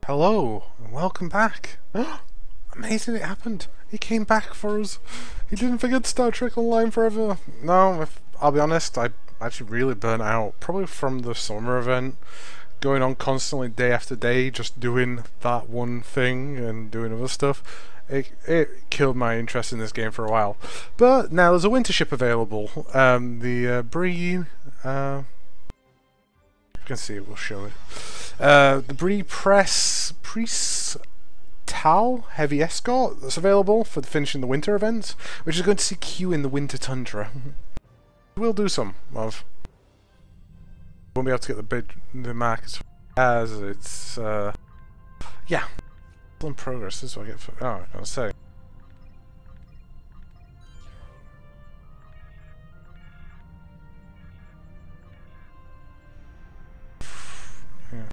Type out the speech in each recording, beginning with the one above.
Hello, and welcome back. Amazing it happened. He came back for us. He didn't forget Star Trek Online forever. No, I'll be honest, I actually really burnt out. Probably from the summer event. Going on constantly day after day, just doing that one thing and doing other stuff. It killed my interest in this game for a while. But now there's a winter ship available. The Bree... you can see it, we'll show it. The Bree Priest Tal Heavy Escort that's available for finishing the winter event, which is going to see Q in the winter tundra. We'll do some of. Won't be able to get the markers as it's yeah. Still in progress. This is what I get for. Oh, I was gonna say. Yeah.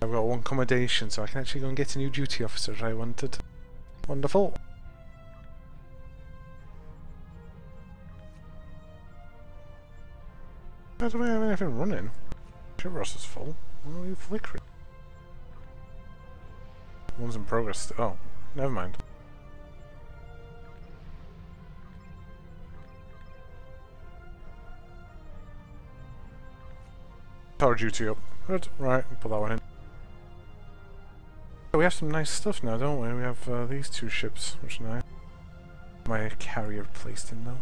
I've got one accommodation, so I can actually go and get a new duty officer that I wanted. Wonderful. How do we have anything running? Ship roster's full. Why are you flickering? One's in progress. Oh, never mind. Power duty up. Good. Right, put that one in. We have some nice stuff now, don't we? We have these two ships, which is nice. My carrier placed in though.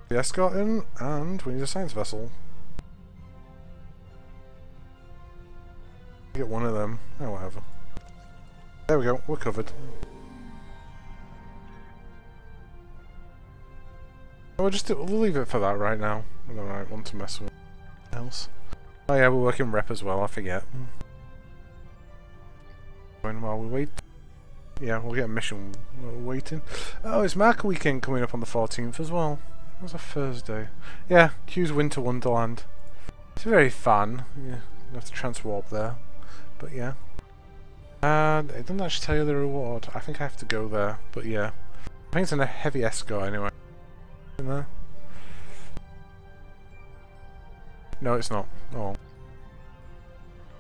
The escort in, and we need a science vessel. Get one of them. Oh, whatever. There we go. We're covered. We'll leave it for that right now. I don't want to mess with else. Oh yeah, we're working rep as well, I forget. Going while we wait. Yeah, we'll get a mission while we're waiting. Oh, it's Marker Weekend coming up on the 14th as well. That's a Thursday. Yeah, Q's Winter Wonderland. It's very fun. Yeah, you have to transwarp there. But yeah. And it doesn't actually tell you the reward. I think I have to go there, but yeah. I think it's in a heavy escort anyway. In there? No, it's not. Oh.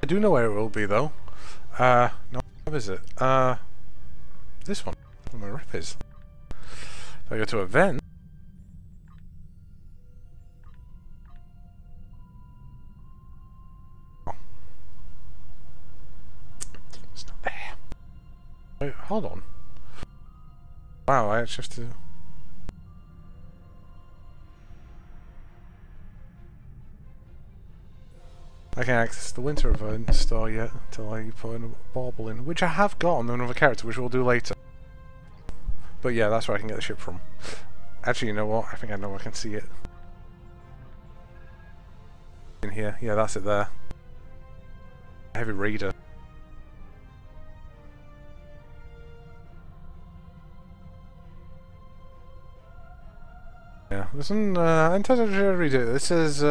I do know where it will be though. No, where is it? This one. Where my rep is. If I go to event. Oh. It's not there. Wait, hold on. Wow, I actually have to. I can't access the winter event store yet until I put in a bauble in, which I have got on another character, which we'll do later. But yeah, that's where I can get the ship from. Actually, you know what? I think I know I can see it. In here. Yeah, that's it there. Heavy Raider. Yeah, this one, I'm tempted to read it. This is,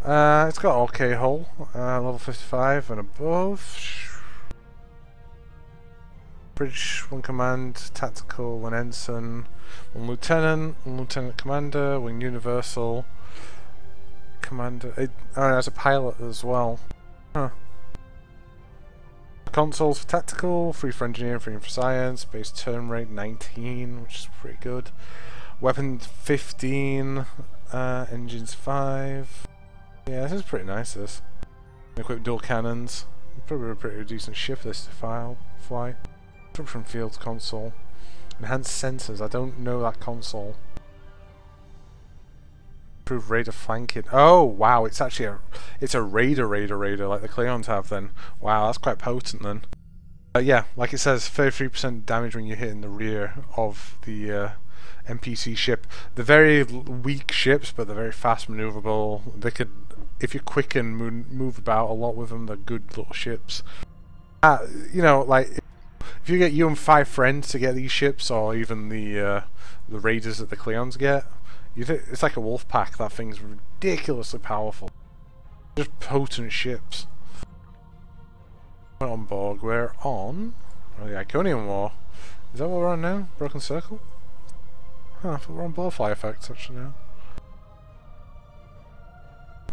it's got OK hull, level 55 and above. Bridge, 1 command, tactical, 1 ensign, 1 lieutenant commander, 1 universal commander. It has a pilot as well. Huh. Consoles for tactical, 3 for engineering, 3 for science, base turn rate 19, which is pretty good. Weapons 15, engines 5. Yeah, this is pretty nice, this. Equipped dual cannons. Probably a pretty decent ship this to fly. From field console. Enhanced sensors, I don't know that console. Improved radar flanking. Oh wow, it's actually it's a raider like the Cleons have then. Wow, that's quite potent then. Yeah, like it says, 33% damage when you hit in the rear of the NPC ship. They're very weak ships, but they're very fast maneuverable. They could, if you're quick and move about a lot with them, they're good little ships. You know, like if you get you and 5 friends to get these ships, or even the raiders that the Cleons get, it's like a wolf pack. That thing's ridiculously powerful. Just potent ships. We're on board. We're on the Iconian War. Is that what we're on now? Broken Circle? Huh, I thought we're on butterfly effects actually now.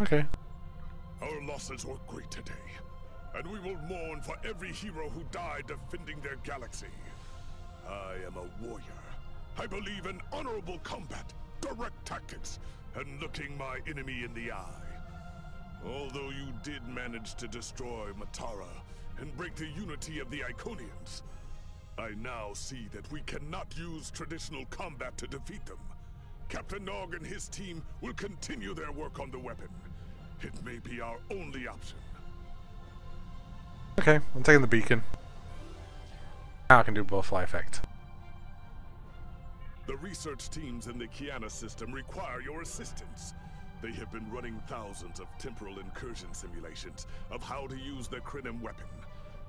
Okay. Our losses were great today, and we will mourn for every hero who died defending their galaxy. I am a warrior. I believe in honorable combat, direct tactics, and looking my enemy in the eye. Although you did manage to destroy Matara and break the unity of the Iconians, I now see that we cannot use traditional combat to defeat them. Captain Nog and his team will continue their work on the weapon. It may be our only option. Okay, I'm taking the beacon. Now I can do butterfly effect. The research teams in the Kiana system require your assistance. They have been running thousands of temporal incursion simulations of how to use the Krenim weapon.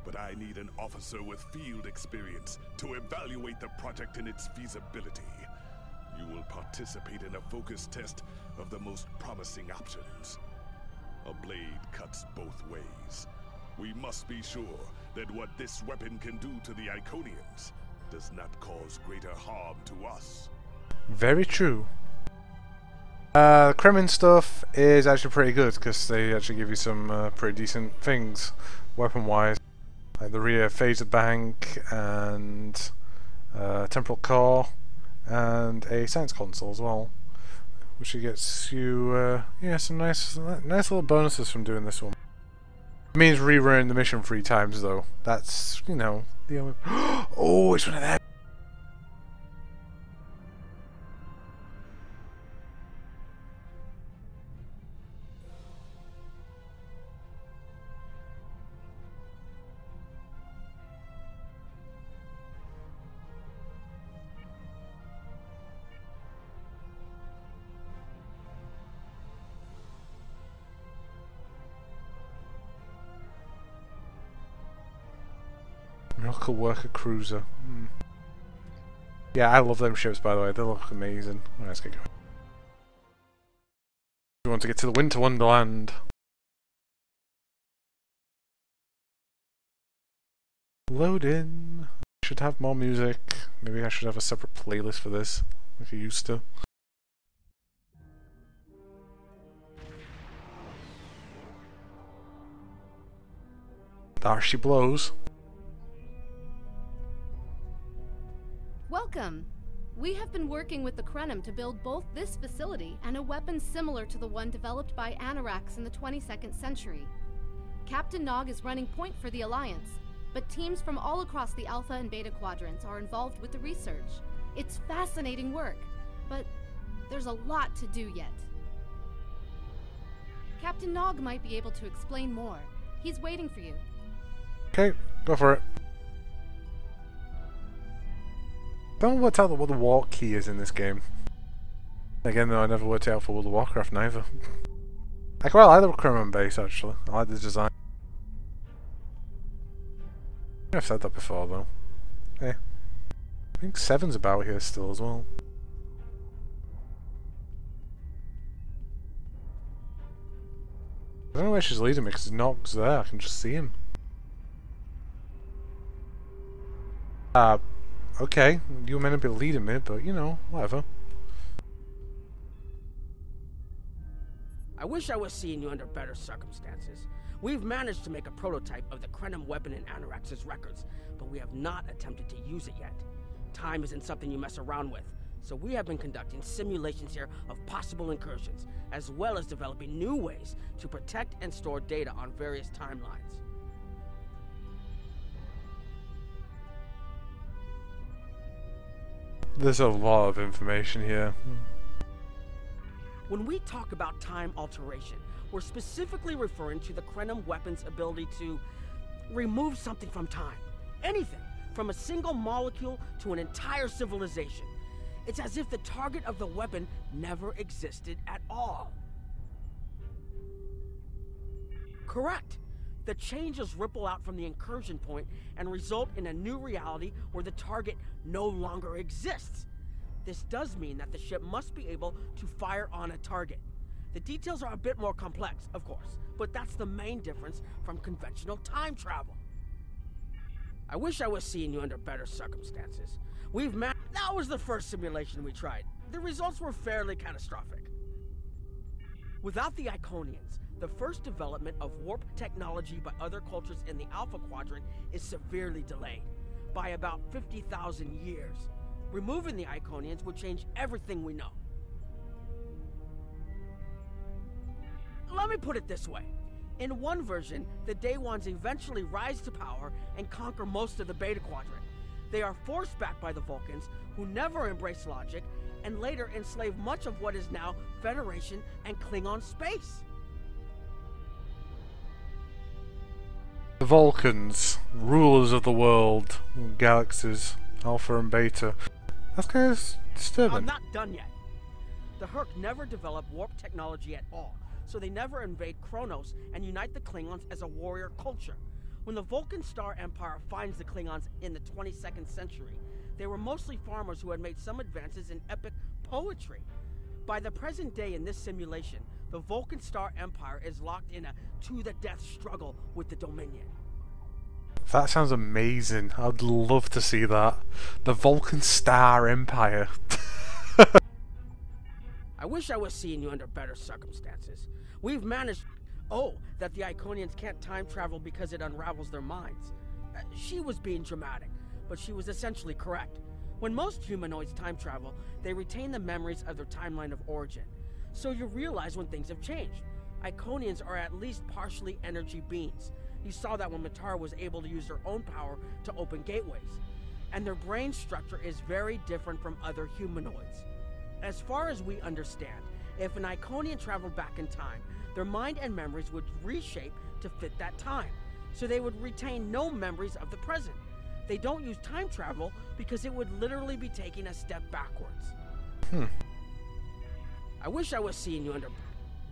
But I need an officer with field experience to evaluate the project in its feasibility. You will participate in a focus test of the most promising options. A blade cuts both ways. We must be sure that what this weapon can do to the Iconians does not cause greater harm to us. Very true. Kremen stuff is actually pretty good because they actually give you some pretty decent things weapon-wise. Like the rear phaser bank and temporal core and a science console as well, which gets you yeah, some nice little bonuses from doing this one. It means rerunning the mission 3 times though. That's, you know, the only oh, it's one of them. Miracle Worker Cruiser. Yeah, I love them ships by the way, they look amazing. Right, let's get going. We want to get to the Winter Wonderland. Load in. Should have more music. Maybe I should have a separate playlist for this, like I used to. There she blows. Welcome! We have been working with the Krenim to build both this facility and a weapon similar to the one developed by Anoraks in the 22nd century. Captain Nog is running point for the Alliance, but teams from all across the Alpha and Beta quadrants are involved with the research. It's fascinating work, but there's a lot to do yet. Captain Nog might be able to explain more. He's waiting for you. Okay, go for it. Don't work out what the walk key is in this game. Again though, I never worked it out for World of Warcraft neither. I quite like the Kremen base actually. I like the design. I've said that before though. Hey. I think 7's about here still as well. I don't know where she's leading me because Nog's there, I can just see him. Okay, you were meant to be leading me, but you know, whatever. I wish I was seeing you under better circumstances. We've managed to make a prototype of the Krenim weapon in Anorax's records, but we have not attempted to use it yet. Time isn't something you mess around with, so we have been conducting simulations here of possible incursions, as well as developing new ways to protect and store data on various timelines. There's a lot of information here. When we talk about time alteration, we're specifically referring to the Krenim weapon's ability to remove something from time. Anything, from a single molecule to an entire civilization. It's as if the target of the weapon never existed at all. Correct. The changes ripple out from the incursion point and result in a new reality where the target no longer exists. This does mean that the ship must be able to fire on a target. The details are a bit more complex, of course, but that's the main difference from conventional time travel. I wish I was seeing you under better circumstances. That was the first simulation we tried. The results were fairly catastrophic. Without the Iconians, the first development of warp technology by other cultures in the Alpha Quadrant is severely delayed, by about 50,000 years. Removing the Iconians would change everything we know. Let me put it this way. In one version, the Day Ones eventually rise to power and conquer most of the Beta Quadrant. They are forced back by the Vulcans, who never embrace logic, and later enslave much of what is now Federation and Klingon space. The Vulcans, rulers of the world, galaxies, Alpha and Beta. That's kind of disturbing. I'm not done yet. The Herc never developed warp technology at all, so they never invade Kronos and unite the Klingons as a warrior culture. When the Vulcan Star Empire finds the Klingons in the 22nd century, they were mostly farmers who had made some advances in epic poetry. By the present day in this simulation, the Vulcan Star Empire is locked in a to-the-death struggle with the Dominion. That sounds amazing. I'd love to see that. The Vulcan Star Empire. I wish I was seeing you under better circumstances. We've managed... Oh, that the Iconians can't time travel because it unravels their minds. She was being dramatic, but she was essentially correct. When most humanoids time travel, they retain the memories of their timeline of origin. So you realize when things have changed. Iconians are at least partially energy beings. You saw that when Matara was able to use her own power to open gateways. And their brain structure is very different from other humanoids. As far as we understand, if an Iconian traveled back in time, their mind and memories would reshape to fit that time, so they would retain no memories of the present. They don't use time travel because it would literally be taking a step backwards. I wish I was seeing you under...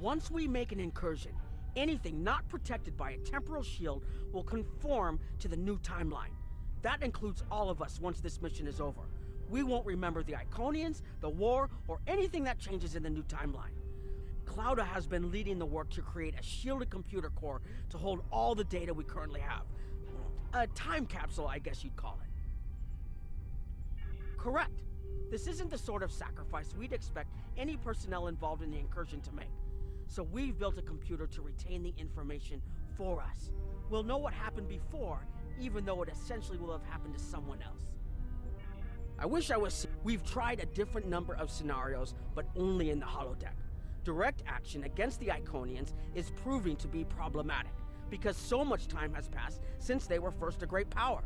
Once we make an incursion, anything not protected by a temporal shield will conform to the new timeline. That includes all of us once this mission is over. We won't remember the Iconians, the war, or anything that changes in the new timeline. Clouda has been leading the work to create a shielded computer core to hold all the data we currently have. A time capsule, I guess you'd call it. Correct. This isn't the sort of sacrifice we'd expect any personnel involved in the incursion to make. So we've built a computer to retain the information for us. We'll know what happened before, even though it essentially will have happened to someone else. I wish I was... We've tried a different number of scenarios, but only in the holodeck. Direct action against the Iconians is proving to be problematic, because so much time has passed since they were first a great power.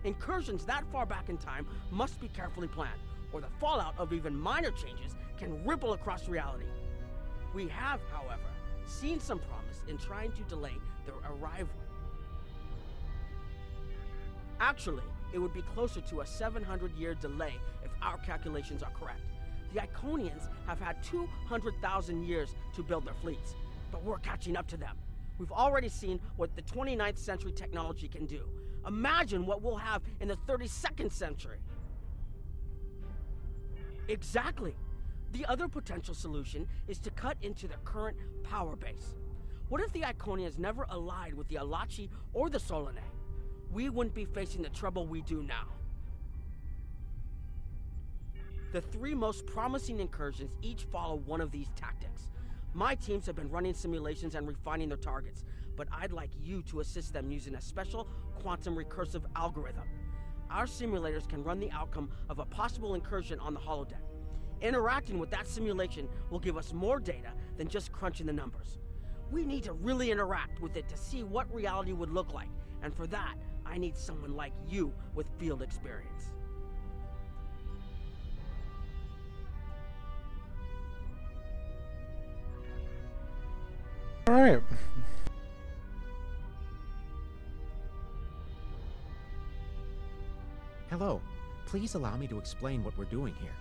Incursions that far back in time must be carefully planned, or the fallout of even minor changes can ripple across reality. We have, however, seen some promise in trying to delay their arrival. Actually, it would be closer to a 700-year delay if our calculations are correct. The Iconians have had 200,000 years to build their fleets, but we're catching up to them. We've already seen what the 29th century technology can do. Imagine what we'll have in the 32nd century. Exactly. The other potential solution is to cut into their current power base. What if the Iconians never allied with the Alachi or the Solanae? We wouldn't be facing the trouble we do now. The three most promising incursions each follow one of these tactics. My teams have been running simulations and refining their targets, but I'd like you to assist them using a special quantum recursive algorithm. Our simulators can run the outcome of a possible incursion on the holodeck. Interacting with that simulation will give us more data than just crunching the numbers. We need to really interact with it to see what reality would look like, and for that, I need someone like you with field experience. Alright. Hello. Please allow me to explain what we're doing here.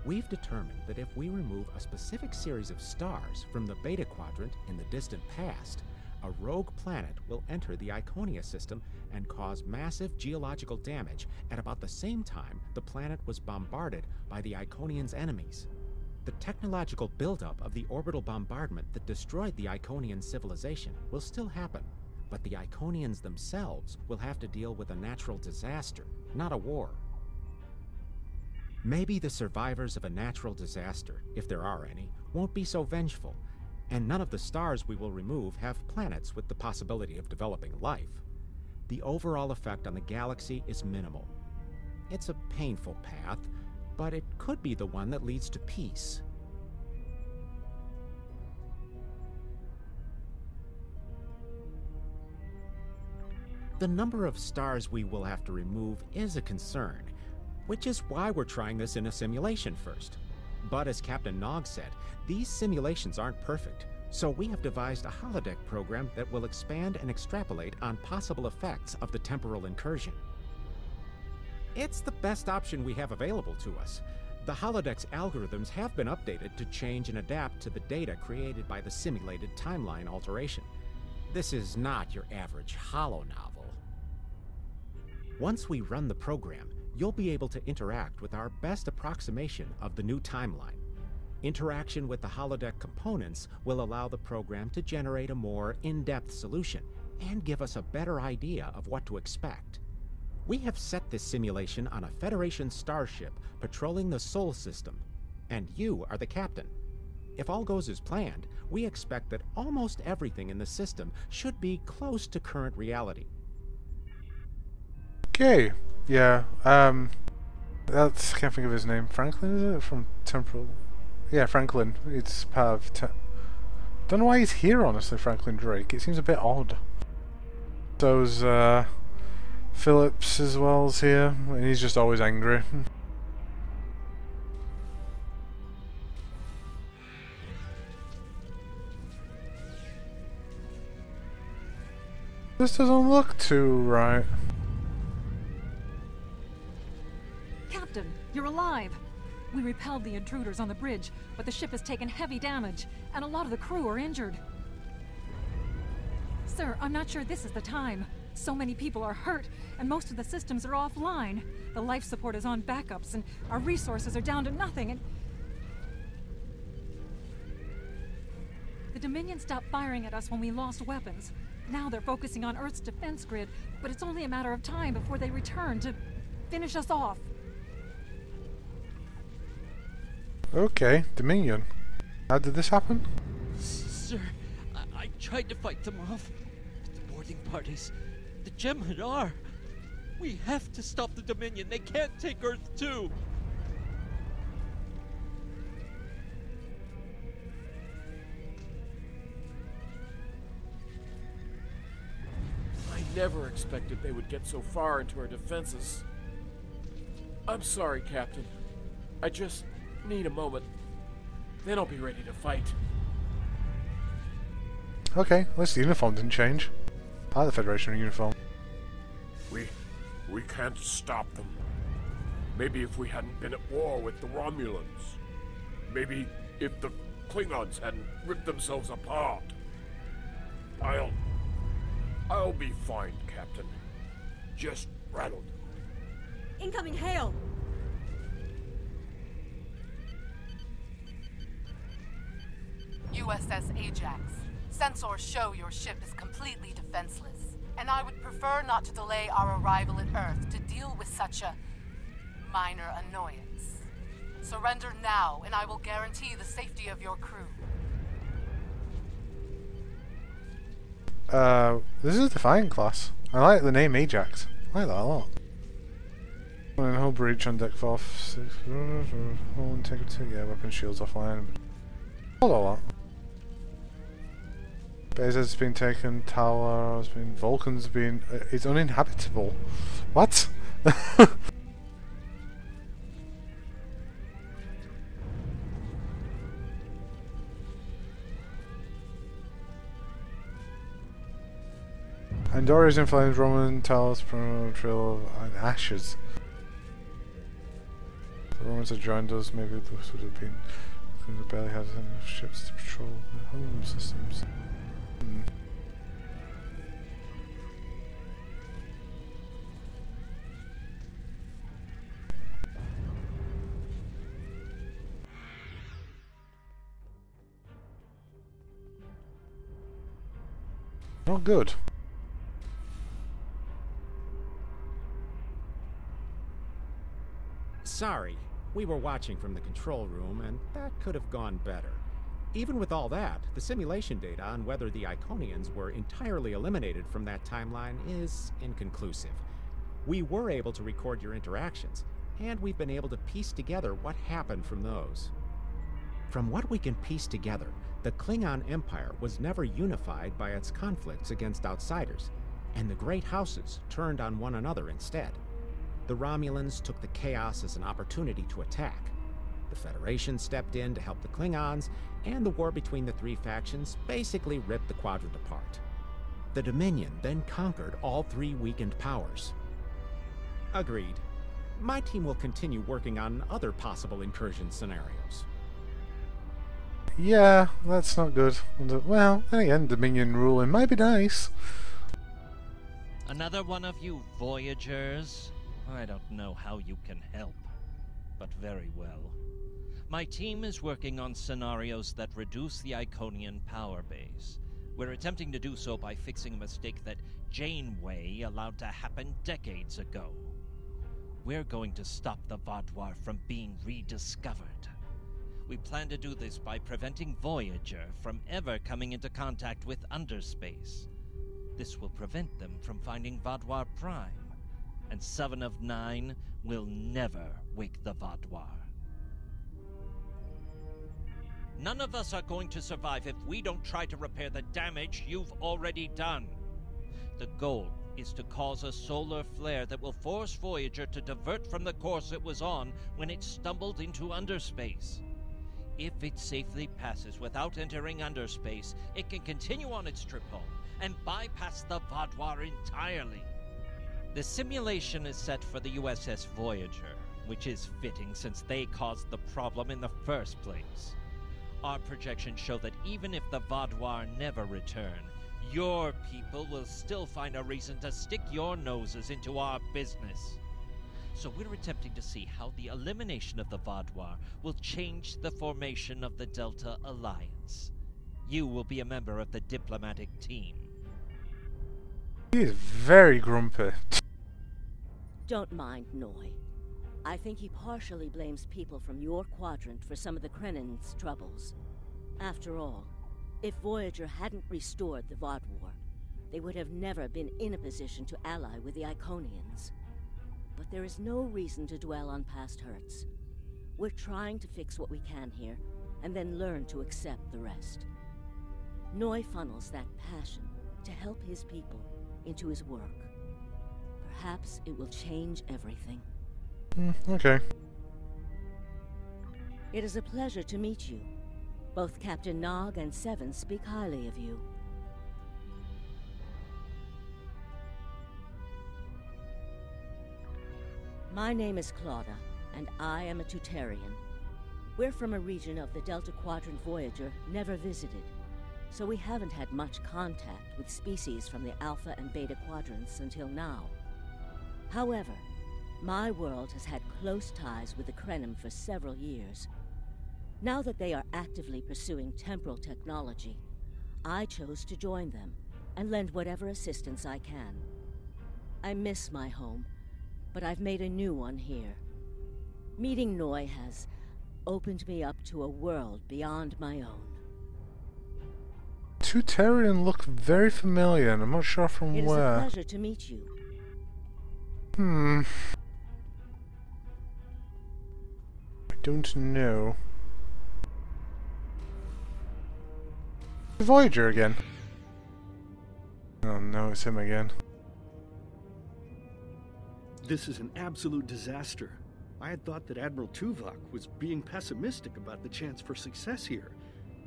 We've determined that if we remove a specific series of stars from the Beta Quadrant in the distant past, a rogue planet will enter the Iconia system and cause massive geological damage at about the same time the planet was bombarded by the Iconians' enemies. The technological buildup of the orbital bombardment that destroyed the Iconian civilization will still happen, but the Iconians themselves will have to deal with a natural disaster, not a war. Maybe the survivors of a natural disaster, if there are any, won't be so vengeful, and none of the stars we will remove have planets with the possibility of developing life. The overall effect on the galaxy is minimal. It's a painful path, but it could be the one that leads to peace. The number of stars we will have to remove is a concern, which is why we're trying this in a simulation first. But as Captain Nog said, these simulations aren't perfect, so we have devised a holodeck program that will expand and extrapolate on possible effects of the temporal incursion. It's the best option we have available to us. The holodeck's algorithms have been updated to change and adapt to the data created by the simulated timeline alteration. This is not your average holo novel. Once we run the program, you'll be able to interact with our best approximation of the new timeline. Interaction with the holodeck components will allow the program to generate a more in-depth solution and give us a better idea of what to expect. We have set this simulation on a Federation starship patrolling the Sol system, and you are the captain. If all goes as planned, we expect that almost everything in the system should be close to current reality. Okay, yeah, that's, I can't think of his name. Franklin, is it? From Temporal? Yeah, Franklin. It's part of don't know why he's here, honestly, Franklin Drake. It seems a bit odd. So's, Phillips as well's here, and he's just always angry. This doesn't look too right. Captain, you're alive! We repelled the intruders on the bridge, but the ship has taken heavy damage, and a lot of the crew are injured. Sir, I'm not sure this is the time. So many people are hurt, and most of the systems are offline. The life support is on backups, and our resources are down to nothing, and... The Dominion stopped firing at us when we lost weapons. Now they're focusing on Earth's defense grid, but it's only a matter of time before they return to finish us off. Okay, Dominion. How did this happen? Sir, I tried to fight them off. The boarding parties, the Jem'Hadar. We have to stop the Dominion. They can't take Earth too. I never expected they would get so far into our defenses. I'm sorry, Captain. I just need a moment. Then I'll be ready to fight. Okay, at least the uniform didn't change. I like the Federation uniform. We can't stop them. Maybe if we hadn't been at war with the Romulans. Maybe if the Klingons hadn't ripped themselves apart. I'll be fine, Captain. Just rattled. Incoming hail! USS Ajax. Sensors show your ship is completely defenseless, and I would prefer not to delay our arrival at Earth to deal with such a minor annoyance. Surrender now, and I will guarantee the safety of your crew. This is a Defiant class. I like the name Ajax. I like that a lot. When hull breach on deck 4, 6, hull integrity, yeah, weapon shields offline. Hold on a lot. Base has been taken, tower has been, Vulcan's been, it's uninhabitable. What? Andoria's in flames, Romulan towers, trail of ashes. The Romans have joined us, maybe this would have been, they barely had enough ships to patrol the home systems. Not good. Sorry, we were watching from the control room, and that could have gone better. Even with all that, the simulation data on whether the Iconians were entirely eliminated from that timeline is inconclusive. We were able to record your interactions, and we've been able to piece together what happened from those. From what we can piece together, the Klingon Empire was never unified by its conflicts against outsiders, and the Great Houses turned on one another instead. The Romulans took the chaos as an opportunity to attack. The Federation stepped in to help the Klingons, and the war between the three factions basically ripped the quadrant apart. The Dominion then conquered all three weakened powers. Agreed. My team will continue working on other possible incursion scenarios. Yeah, that's not good. Well, then again, Dominion ruling might be nice. Another one of you Voyagers? I don't know how you can help, but very well. My team is working on scenarios that reduce the Iconian power base. We're attempting to do so by fixing a mistake that Janeway allowed to happen decades ago. We're going to stop the Vaadwaur from being rediscovered. We plan to do this by preventing Voyager from ever coming into contact with underspace. This will prevent them from finding Vaadwaur Prime, and 7 of 9 will never wake the Vaadwaur. None of us are going to survive if we don't try to repair the damage you've already done. The goal is to cause a solar flare that will force Voyager to divert from the course it was on when it stumbled into underspace. If it safely passes without entering underspace, it can continue on its trip home and bypass the Vaadwaur entirely. The simulation is set for the USS Voyager, which is fitting since they caused the problem in the first place. Our projections show that even if the Vaadwaur never return, your people will still find a reason to stick your noses into our business. So we're attempting to see how the elimination of the Vaadwaur will change the formation of the Delta Alliance. You will be a member of the diplomatic team. He is very grumpy. Don't mind Noi. I think he partially blames people from your quadrant for some of the Krennin's troubles. After all, if Voyager hadn't restored the Vaadwaur, they would have never been in a position to ally with the Iconians. But there is no reason to dwell on past hurts. We're trying to fix what we can here, and then learn to accept the rest. Noi funnels that passion to help his people into his work. Perhaps it will change everything. Okay. It is a pleasure to meet you. Both Captain Nog and Seven speak highly of you. My name is Claudia, and I am a Tutarian. We're from a region of the Delta Quadrant Voyager never visited, so we haven't had much contact with species from the Alpha and Beta Quadrants until now. However, my world has had close ties with the Krenim for several years. Now that they are actively pursuing temporal technology, I chose to join them and lend whatever assistance I can. I miss my home, but I've made a new one here. Meeting Noi has opened me up to a world beyond my own. Tutarian look very familiar, and I'm not sure from It is where. a pleasure to meet you. I don't know. Voyager again. Oh no, it's him again. This is an absolute disaster. I had thought that Admiral Tuvok was being pessimistic about the chance for success here,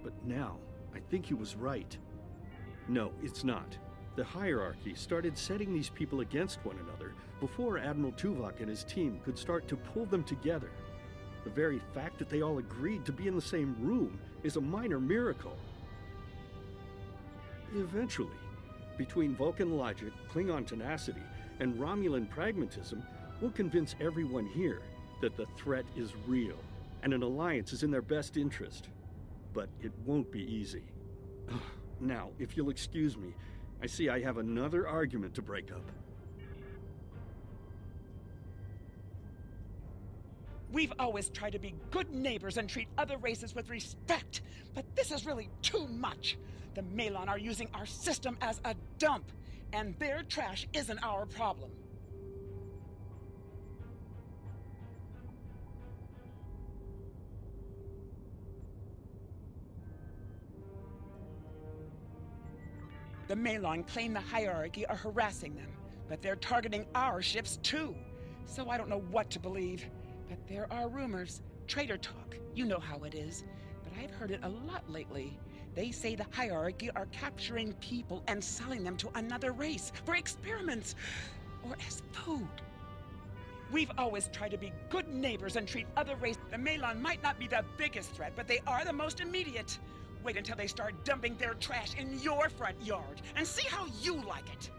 but now I think he was right. No, it's not. The hierarchy started setting these people against one another before Admiral Tuvok and his team could start to pull them together. The very fact that they all agreed to be in the same room is a minor miracle. Eventually, between Vulcan logic, Klingon tenacity, and Romulan pragmatism, we'll convince everyone here that the threat is real, and an alliance is in their best interest. But it won't be easy. Now, if you'll excuse me, I see I have another argument to break up. We've always tried to be good neighbors and treat other races with respect, but this is really too much. The Malon are using our system as a dump, and their trash isn't our problem. The Malon claim the hierarchy are harassing them, but they're targeting our ships too. So I don't know what to believe. But there are rumors, traitor talk, you know how it is. But I've heard it a lot lately. They say the hierarchy are capturing people and selling them to another race for experiments or as food. We've always tried to be good neighbors and treat other races. The Malon might not be the biggest threat, but they are the most immediate. Wait until they start dumping their trash in your front yard and see how you like it.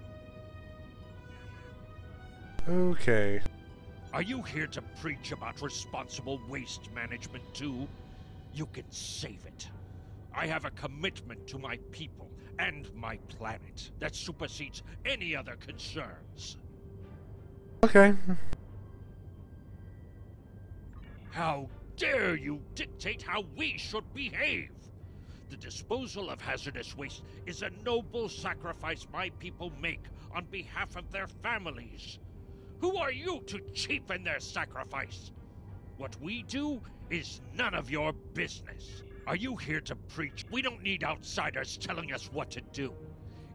Okay. Are you here to preach about responsible waste management too? You can save it. I have a commitment to my people and my planet that supersedes any other concerns. Okay. How dare you dictate how we should behave? The disposal of hazardous waste is a noble sacrifice my people make on behalf of their families. Who are you to cheapen their sacrifice? What we do is none of your business. Are you here to preach? We don't need outsiders telling us what to do.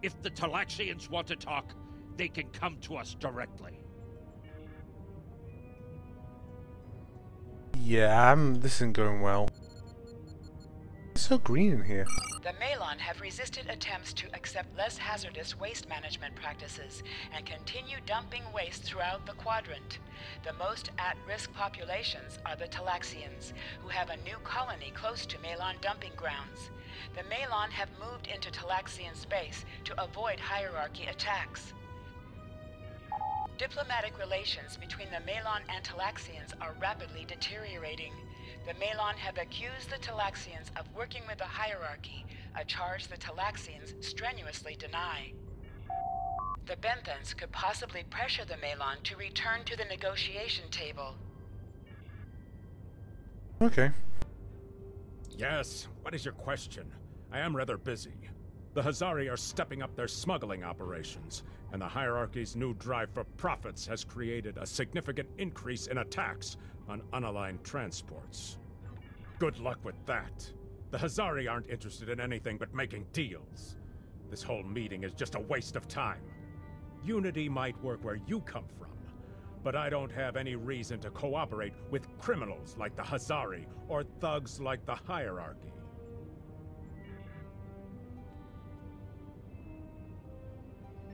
If the Talaxians want to talk, they can come to us directly. Yeah, this isn't going well. It's so green in here. The Malon have resisted attempts to accept less hazardous waste management practices and continue dumping waste throughout the quadrant. The most at-risk populations are the Talaxians, who have a new colony close to Malon dumping grounds. The Malon have moved into Talaxian space to avoid hierarchy attacks. Diplomatic relations between the Malon and Talaxians are rapidly deteriorating. The Malon have accused the Talaxians of working with the hierarchy, a charge the Talaxians strenuously deny. The Benthans could possibly pressure the Malon to return to the negotiation table. Okay. Yes, what is your question? I am rather busy. The Hazari are stepping up their smuggling operations, and the hierarchy's new drive for profits has created a significant increase in attacks on unaligned transports. Good luck with that. The Hazari aren't interested in anything but making deals. This whole meeting is just a waste of time. Unity might work where you come from, but I don't have any reason to cooperate with criminals like the Hazari or thugs like the hierarchy.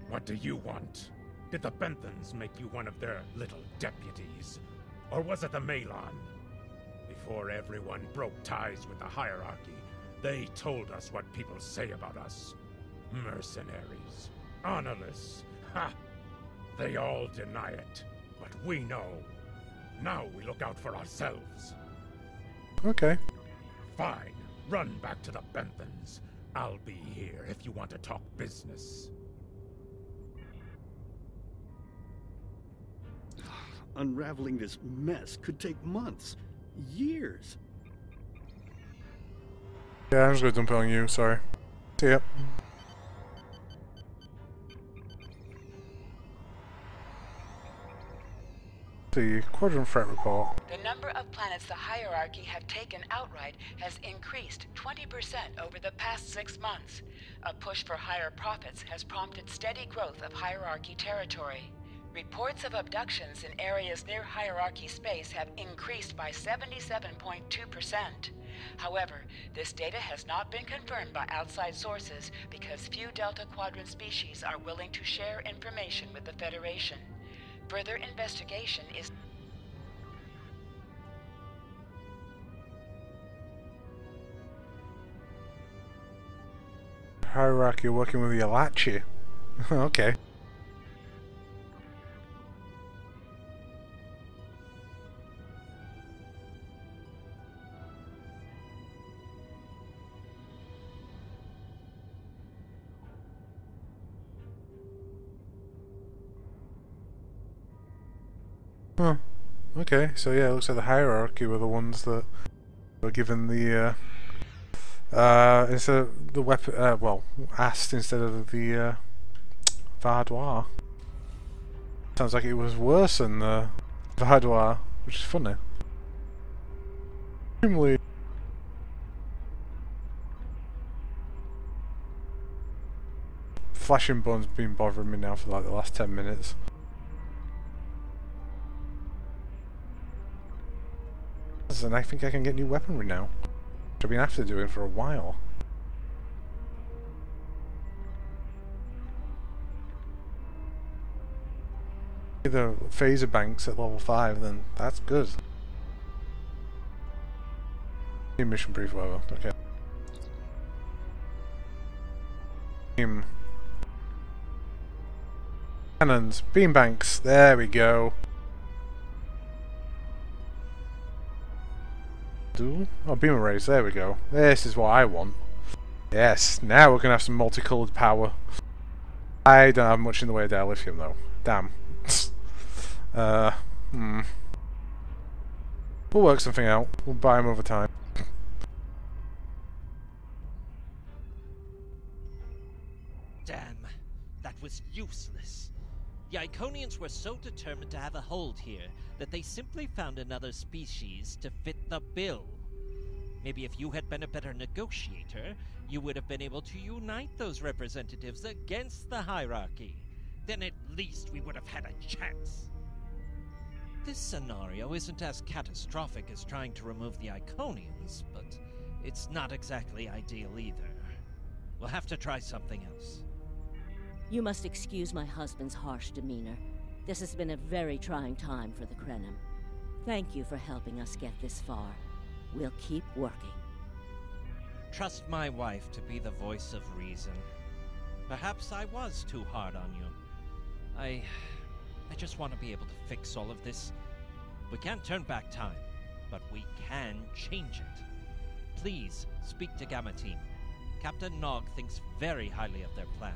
What do you want? Did the Benthans make you one of their little deputies? Or was it the Malon? Before everyone broke ties with the hierarchy, they told us what people say about us. Mercenaries. Honorless. Ha! They all deny it, but we know. Now we look out for ourselves. Okay. Fine. Run back to the Benthans. I'll be here if you want to talk business. Unraveling this mess could take months, years. Yeah, I'm just gonna dump it on you, sorry. See ya. The Quadrant Threat Report. The number of planets the hierarchy have taken outright has increased 20% over the past 6 months. A push for higher profits has prompted steady growth of hierarchy territory. Reports of abductions in areas near hierarchy space have increased by 77.2%. However, this data has not been confirmed by outside sources because few Delta Quadrant species are willing to share information with the Federation. Further investigation is... Hierarchy working with the Alachi. Okay. Huh. Okay, so yeah, it looks like the hierarchy were the ones that were given the instead of the weapon, well, asked instead of the Vardois. Sounds like it was worse than the Vardois, which is funny. Extremely. Flashing Bun's been bothering me now for like the last 10 minutes. And I think I can get new weaponry now, which I've been after doing for a while. The phaser banks at level 5, then that's good. New mission brief, whatever. Okay. Cannons, beam banks. There we go. Oh, beam arrays. There we go. This is what I want. Yes. Now we're gonna have some multicolored power. I don't have much in the way of dilithium though. Damn. We'll work something out. We'll buy them over time. Damn, that was useless. The Iconians were so determined to have a hold here that they simply found another species to fit the bill. Maybe if you had been a better negotiator, you would have been able to unite those representatives against the hierarchy. Then at least we would have had a chance. This scenario isn't as catastrophic as trying to remove the Iconians, but it's not exactly ideal either. We'll have to try something else. You must excuse my husband's harsh demeanor. This has been a very trying time for the Krenim. Thank you for helping us get this far. We'll keep working. Trust my wife to be the voice of reason. Perhaps I was too hard on you. I just want to be able to fix all of this. We can't turn back time, but we can change it. Please speak to Gamma Team. Captain Nog thinks very highly of their plan.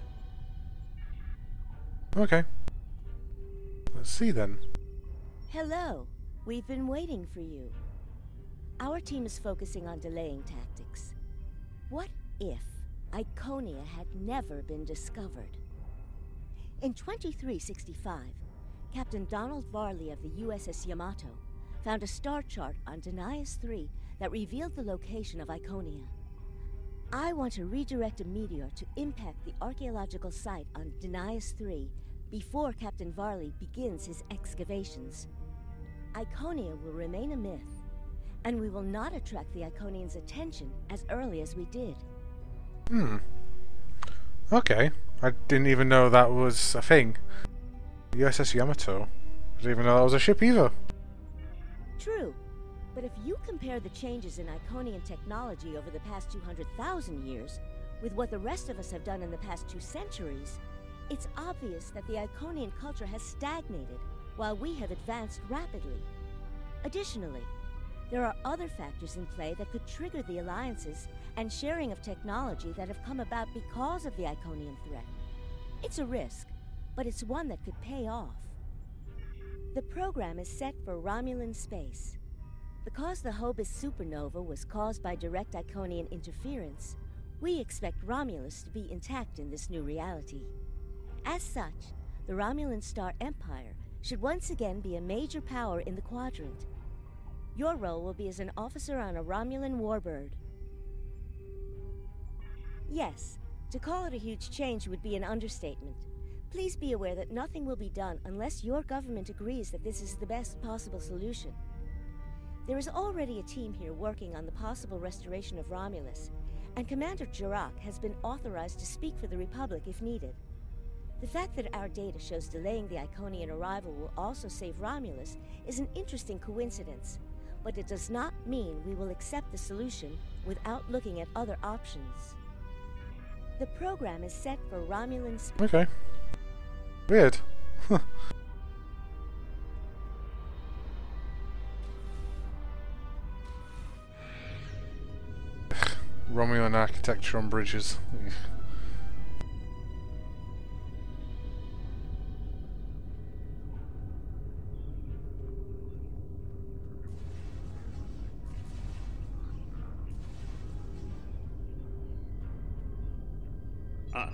Okay. Let's see then. Hello. We've been waiting for you. Our team is focusing on delaying tactics. What if Iconia had never been discovered? In 2365, Captain Donald Varley of the USS Yamato found a star chart on Denias 3 that revealed the location of Iconia. I want to redirect a meteor to impact the archaeological site on Denias 3 before Captain Varley begins his excavations. Iconia will remain a myth, and we will not attract the Iconians' attention as early as we did. Okay. I didn't even know that was a thing. USS Yamato. I didn't even know that was a ship either. True. But if you compare the changes in Iconian technology over the past 200,000 years with what the rest of us have done in the past 2 centuries, it's obvious that the Iconian culture has stagnated while we have advanced rapidly. Additionally, there are other factors in play that could trigger the alliances and sharing of technology that have come about because of the Iconian threat. It's a risk, but it's one that could pay off. The program is set for Romulan space. Because the Hobus supernova was caused by direct Iconian interference, we expect Romulus to be intact in this new reality. As such, the Romulan Star Empire should once again be a major power in the quadrant. Your role will be as an officer on a Romulan warbird. Yes, to call it a huge change would be an understatement. Please be aware that nothing will be done unless your government agrees that this is the best possible solution. There is already a team here working on the possible restoration of Romulus, and Commander Jirak has been authorized to speak for the Republic if needed. The fact that our data shows delaying the Iconian arrival will also save Romulus is an interesting coincidence, but it does not mean we will accept the solution without looking at other options. The program is set for Romulan... Okay. Weird. Romulan architecture on bridges.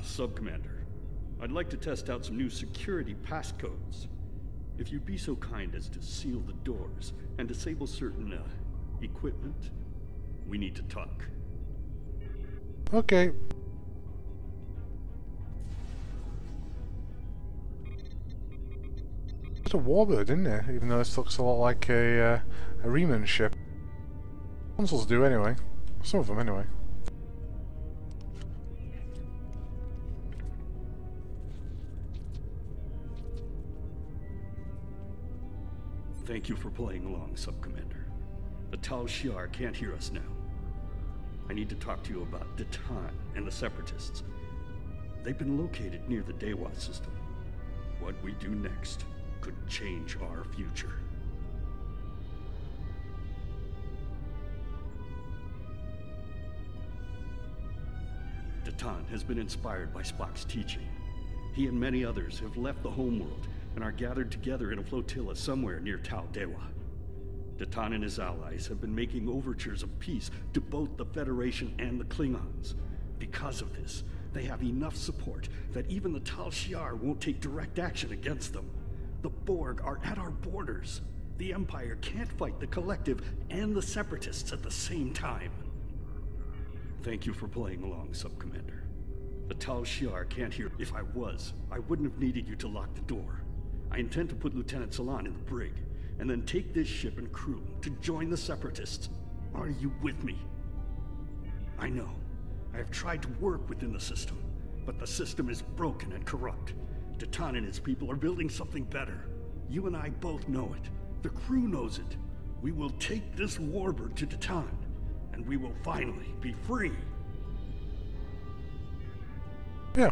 Sub-Commander. I'd like to test out some new security passcodes. If you'd be so kind as to seal the doors and disable certain, equipment, we need to talk. Okay. There's a warbird in there, even though this looks a lot like a Romulan ship. Consoles do anyway. Some of them anyway. Thank you for playing along, Sub-Commander. The Tal Shiar can't hear us now. I need to talk to you about Datan and the Separatists. They've been located near the Dewa system. What we do next could change our future. Datan has been inspired by Spock's teaching. He and many others have left the homeworld and are gathered together in a flotilla somewhere near Tal Dewa. Datan and his allies have been making overtures of peace to both the Federation and the Klingons. Because of this, they have enough support that even the Tal Shiar won't take direct action against them. The Borg are at our borders. The Empire can't fight the Collective and the Separatists at the same time. Thank you for playing along, Sub-Commander. The Tal Shiar can't hear. If I was, I wouldn't have needed you to lock the door. I intend to put Lieutenant Salan in the brig, and then take this ship and crew to join the Separatists. Are you with me? I know. I have tried to work within the system, but the system is broken and corrupt. Datan and his people are building something better. You and I both know it. The crew knows it. We will take this warbird to Datan, and we will finally be free. Yeah.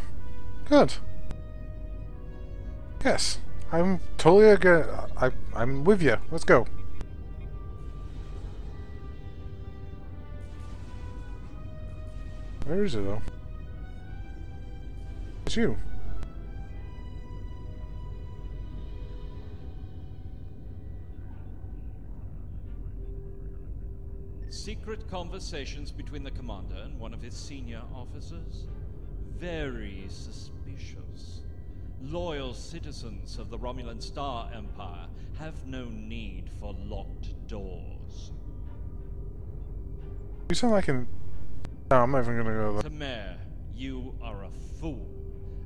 Good. Yes. I'm totally good. I'm with you. Let's go. Where is it though? It's you. Secret conversations between the commander and one of his senior officers? Very suspicious. Loyal citizens of the Romulan Star Empire have no need for locked doors. You sound like an... No, I'm not even gonna go there. Tamer, you are a fool,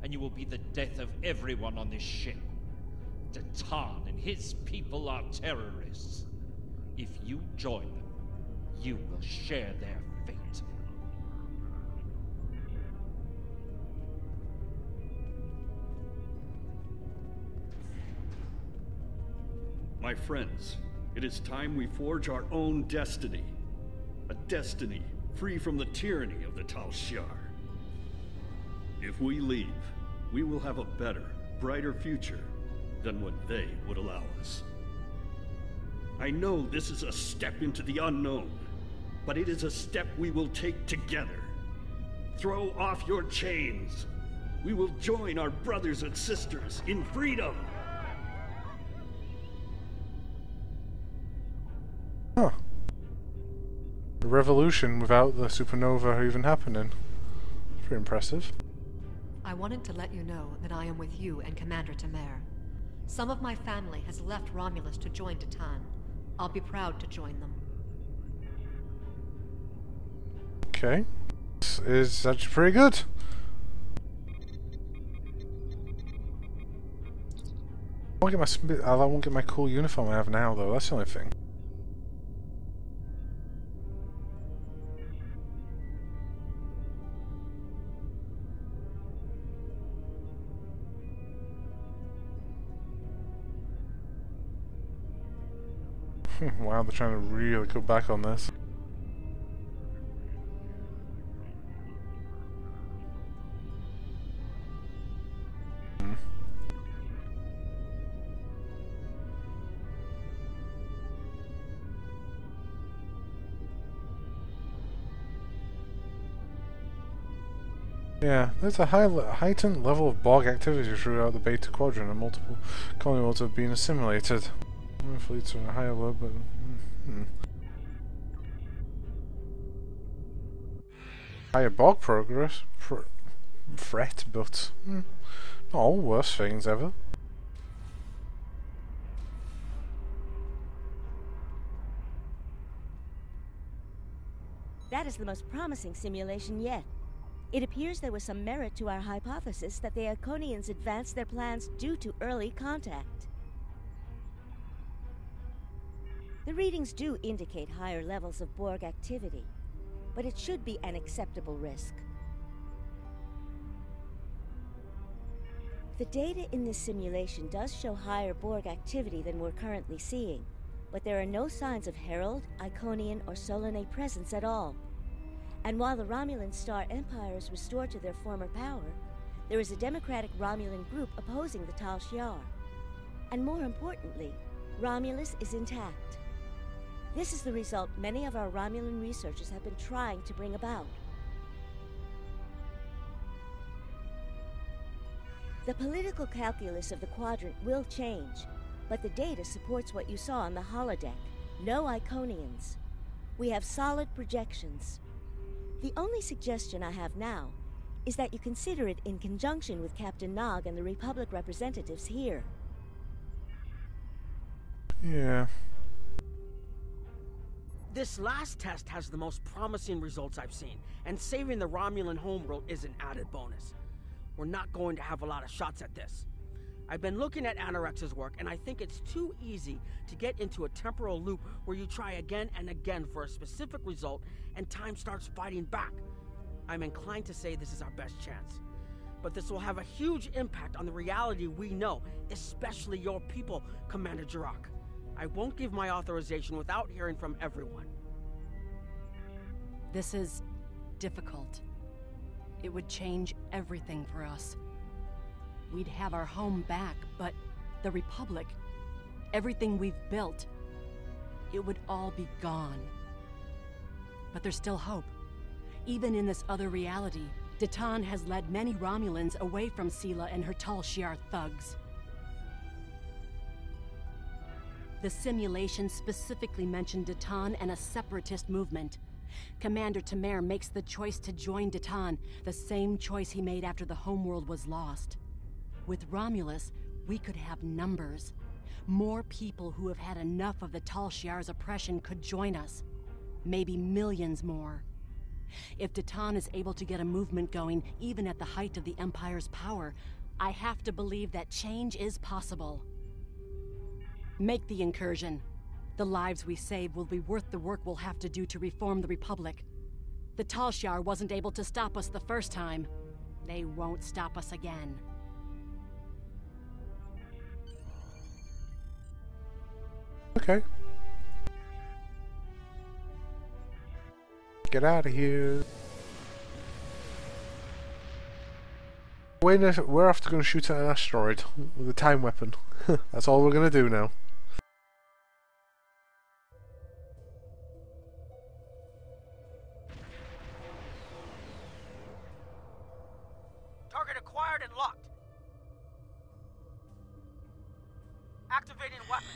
and you will be the death of everyone on this ship. Datan and his people are terrorists. If you join them, you will share their fate. My friends, it is time we forge our own destiny. A destiny free from the tyranny of the Tal Shiar. If we leave, we will have a better, brighter future than what they would allow us. I know this is a step into the unknown, but it is a step we will take together. Throw off your chains. We will join our brothers and sisters in freedom. Huh. A revolution without the supernova even happening. Pretty impressive. I wanted to let you know that I am with you and Commander Tamer. Some of my family has left Romulus to join Datan. I'll be proud to join them. Okay. This is actually pretty good. I won't get my cool uniform I have now though, that's the only thing. Wow, they're trying to really go back on this. Yeah, there's a heightened level of Borg activity throughout the Beta Quadrant, and multiple colony worlds have been assimilated. Fleets are a higher level, but... Higher Borg progress? threat, but not all worst things ever. That is the most promising simulation yet. It appears there was some merit to our hypothesis that the Iconians advanced their plans due to early contact. The readings do indicate higher levels of Borg activity, but it should be an acceptable risk. The data in this simulation does show higher Borg activity than we're currently seeing, but there are no signs of Herald, Iconian, or Solanae presence at all. And while the Romulan Star Empire is restored to their former power, there is a democratic Romulan group opposing the Tal Shiar. And more importantly, Romulus is intact. This is the result many of our Romulan researchers have been trying to bring about. The political calculus of the Quadrant will change, but the data supports what you saw on the holodeck. No Iconians. We have solid projections. The only suggestion I have now is that you consider it in conjunction with Captain Nog and the Republic representatives here. Yeah. This last test has the most promising results I've seen, and saving the Romulan homeworld is an added bonus. We're not going to have a lot of shots at this. I've been looking at Anorex's work, and I think it's too easy to get into a temporal loop where you try again and again for a specific result, and time starts fighting back. I'm inclined to say this is our best chance. But this will have a huge impact on the reality we know, especially your people, Commander Jirok. I won't give my authorization without hearing from everyone. This is difficult. It would change everything for us. We'd have our home back, but the Republic, everything we've built, it would all be gone. But there's still hope. Even in this other reality, Datan has led many Romulans away from Sela and her Tal Shiar thugs. The simulation specifically mentioned Datan and a separatist movement. Commander Tamer makes the choice to join Datan, the same choice he made after the homeworld was lost. With Romulus, we could have numbers. More people who have had enough of the Tal Shiar's oppression could join us. Maybe millions more. If Datan is able to get a movement going, even at the height of the Empire's power, I have to believe that change is possible. Make the incursion. The lives we save will be worth the work we'll have to do to reform the Republic. The Tal Shiar wasn't able to stop us the first time. They won't stop us again. Okay. Get out of here. We're after going to shoot at an asteroid with a time weapon. That's all we're going to do now. Target acquired and locked. Activating weapon.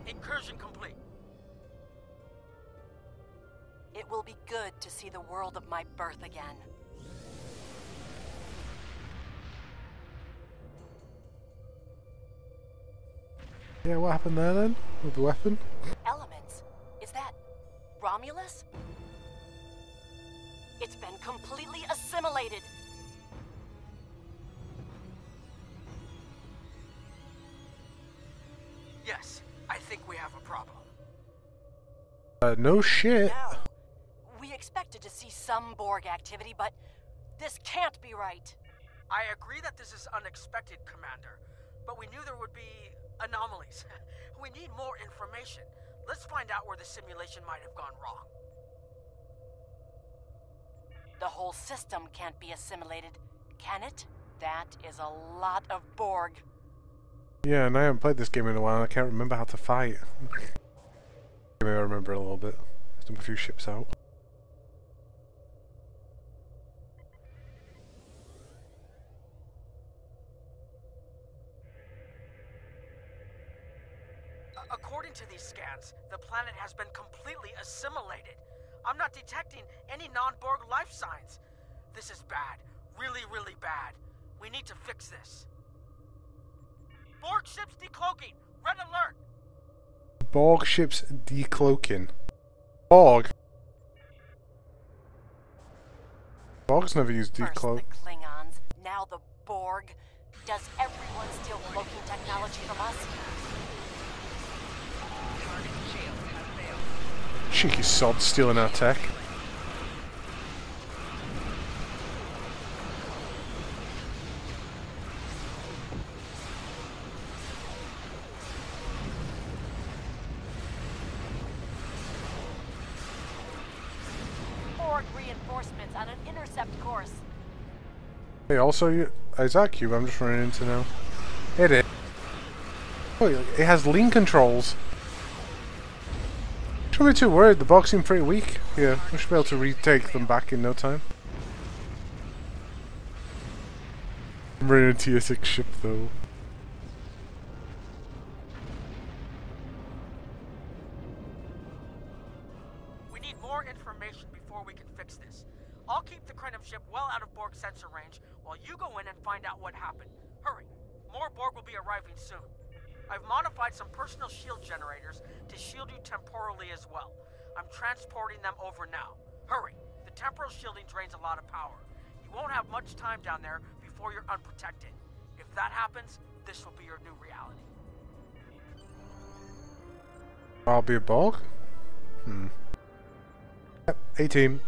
Incursion complete. It will be good to see the world of my birth again. Yeah, what happened there then? With the weapon? Elements? Is that Romulus? It's been completely assimilated. Yes, I think we have a problem. No shit. No. We expected to see some Borg activity, but this can't be right. I agree that this is unexpected, Commander, but we knew there would be anomalies. We need more information. Let's find out where the simulation might have gone wrong. The whole system can't be assimilated, can it? That is a lot of Borg. Yeah, and I haven't played this game in a while and I can't remember how to fight. Maybe I remember a little bit. There's a few ships out. According to these scans, the planet has been completely assimilated. I'm not detecting any non-Borg life signs. This is bad. Really, really bad. We need to fix this. Borg ships decloaking. Red alert. Borg ships decloaking. Borg? Borg's never used decloak. First the Klingons, now the Borg. Does everyone steal cloaking technology from us? Cheeky sod stealing our tech. Borg reinforcements on an intercept course. Hey, also, is that cube I'm just running into now? It is. Oh, it has lean controls. Shouldn't be too worried, the Borg seem pretty weak. Yeah, we should be able to retake them back in no time. I'm running into a T6 ship though. We need more information before we can fix this. I'll keep the Krenim ship well out of Borg sensor range while you go in and find out what happened. Hurry. More Borg will be arriving soon. I've modified some personal shield generators to shield you temporally as well. I'm transporting them over now. Hurry. The temporal shielding drains a lot of power. You won't have much time down there before you're unprotected. If that happens, this will be your new reality. I'll be a Borg? Yep, A-team.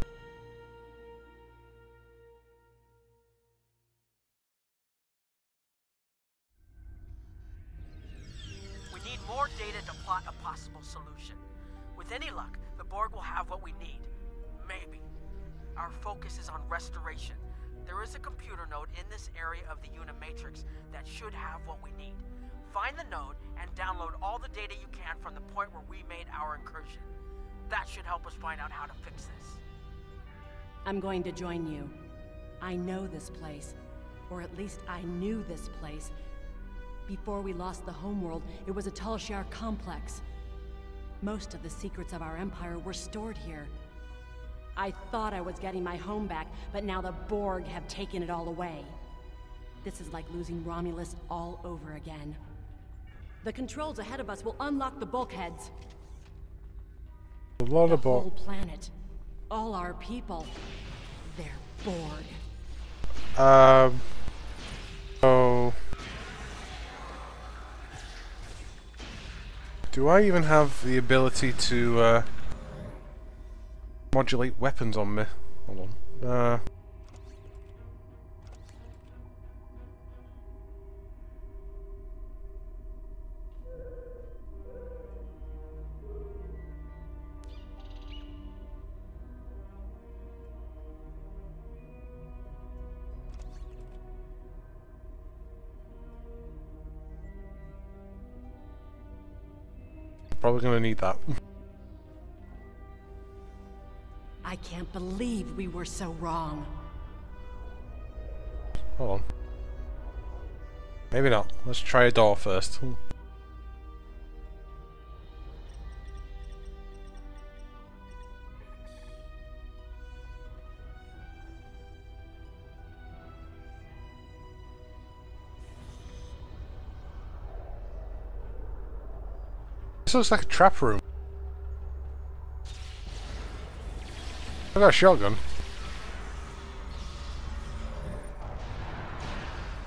We need more data to plot a possible solution. With any luck, the Borg will have what we need. Maybe. Our focus is on restoration. There is a computer node in this area of the Unimatrix that should have what we need. Find the node and download all the data you can from the point where we made our incursion. That should help us find out how to fix this. I'm going to join you. I know this place. Or at least I knew this place. Before we lost the homeworld, it was a Talshar complex. Most of the secrets of our empire were stored here. I thought I was getting my home back, but now the Borg have taken it all away. This is like losing Romulus all over again. The controls ahead of us will unlock the bulkheads. A lot of The whole Borg. planet. All our people. They're Borg. Oh. Do I even have the ability to modulate weapons on me? Hold on. Probably gonna need that. I can't believe we were so wrong. Hold on. Maybe not. Let's try a door first. This looks like a trap room. I got a shotgun.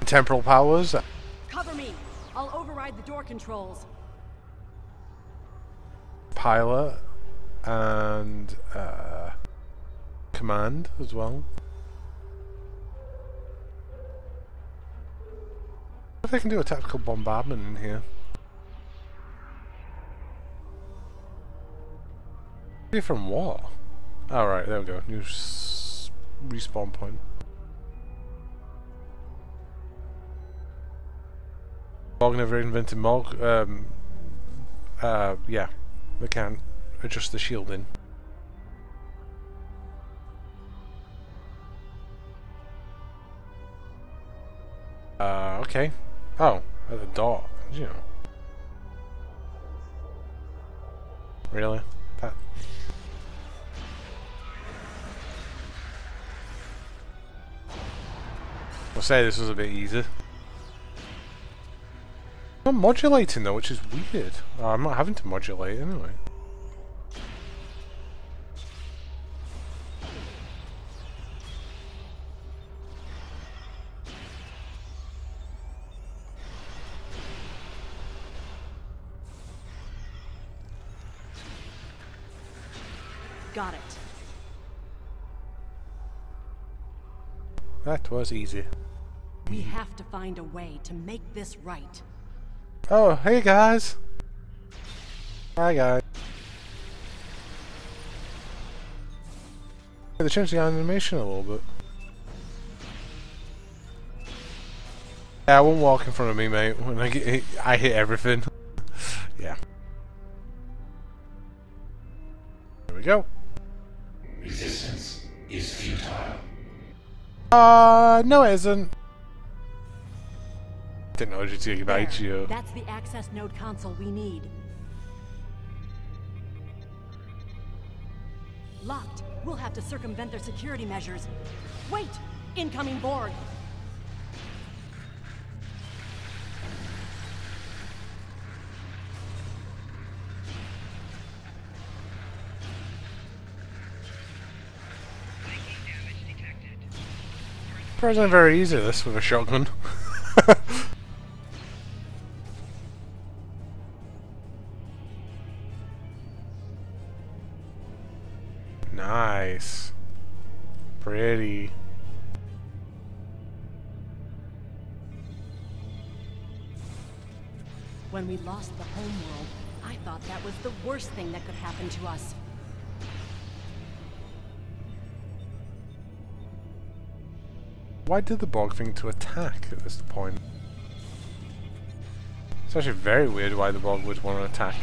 Temporal powers. Cover me! I'll override the door controls. Pilot and command as well. If I can do a tactical bombardment in here. From what? Alright, there we go. New respawn point. Borg never invented Morg. Yeah. They can't adjust the shielding. Okay. Oh, at the door. You know. Really? That. I'll say this was a bit easy. I'm modulating though, which is weird. Oh, I'm not having to modulate anyway. Got it. That was easy. We have to find a way to make this right. Oh, hey guys. Hi guys. They changed the animation a little bit. Yeah, I won't walk in front of me, mate. When I get hit, I hit everything. Yeah. There we go. Resistance is futile. No it isn't. Technology to invite you. That's the access node console we need. Locked. We'll have to circumvent their security measures. Wait! Incoming Borg! Surprisingly very easy this with a shotgun. Nice. Pretty. When we lost the homeworld, I thought that was the worst thing that could happen to us. Why did the Borg think to attack at this point? It's actually very weird why the Borg would want to attack.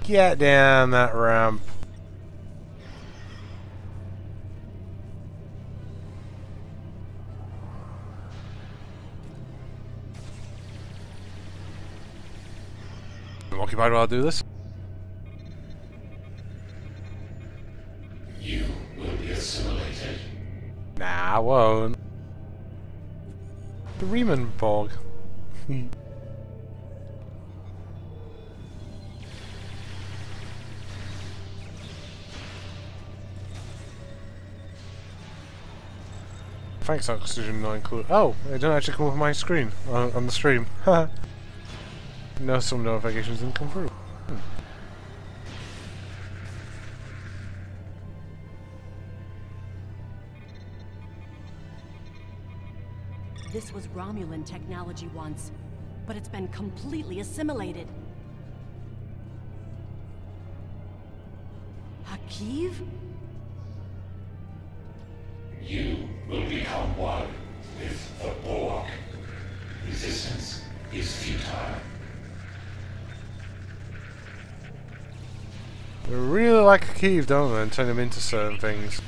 Get down that ramp. I'm occupied while I do this. You will be assimilated. Nah, I won't. The Riemann Borg. Thanks, oxygen not included. Oh, it didn't actually come up on my screen on the stream. No, some notifications didn't come through. This was Romulan technology once, but it's been completely assimilated. Hakiv? You will become one with the Borg. Resistance is futile. They really like Hakiv, don't they, and turn him into certain things.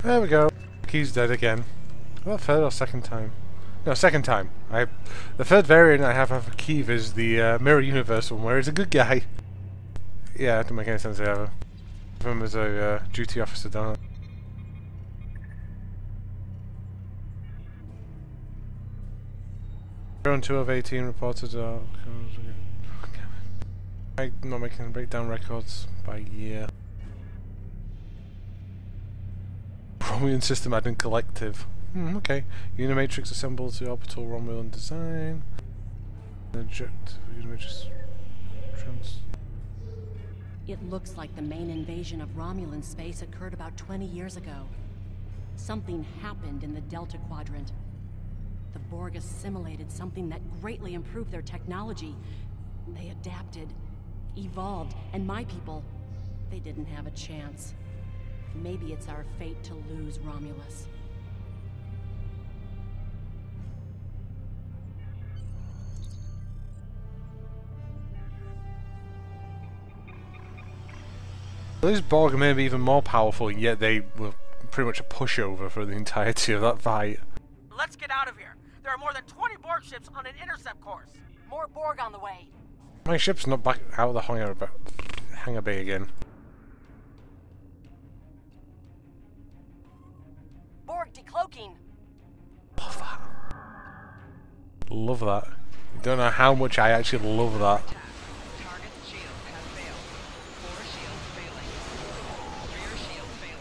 There we go. He's dead again. Well, third or second time? No, second time. The third variant I have of Hakiv is the Mirror Universe one, where he's a good guy. Yeah, it doesn't make any sense ever. Of him as a duty officer, don't it? On 2 of 18 reported. I'm not making breakdown records by year. Romulan system adding collective. Okay. Unimatrix assembled to orbital Romulan design. Eject Unimatrix trans. It looks like the main invasion of Romulan space occurred about 20 years ago. Something happened in the Delta Quadrant. The Borg assimilated something that greatly improved their technology. They adapted, evolved, and my people, they didn't have a chance. Maybe it's our fate to lose Romulus. These Borg may be even more powerful, yet they were pretty much a pushover for the entirety of that fight. Let's get out of here. There are more than 20 Borg ships on an intercept course. More Borg on the way. My ship's not back out of the hangar bay again. Borg decloaking. Love that. Love that. You don't know how much I actually love that.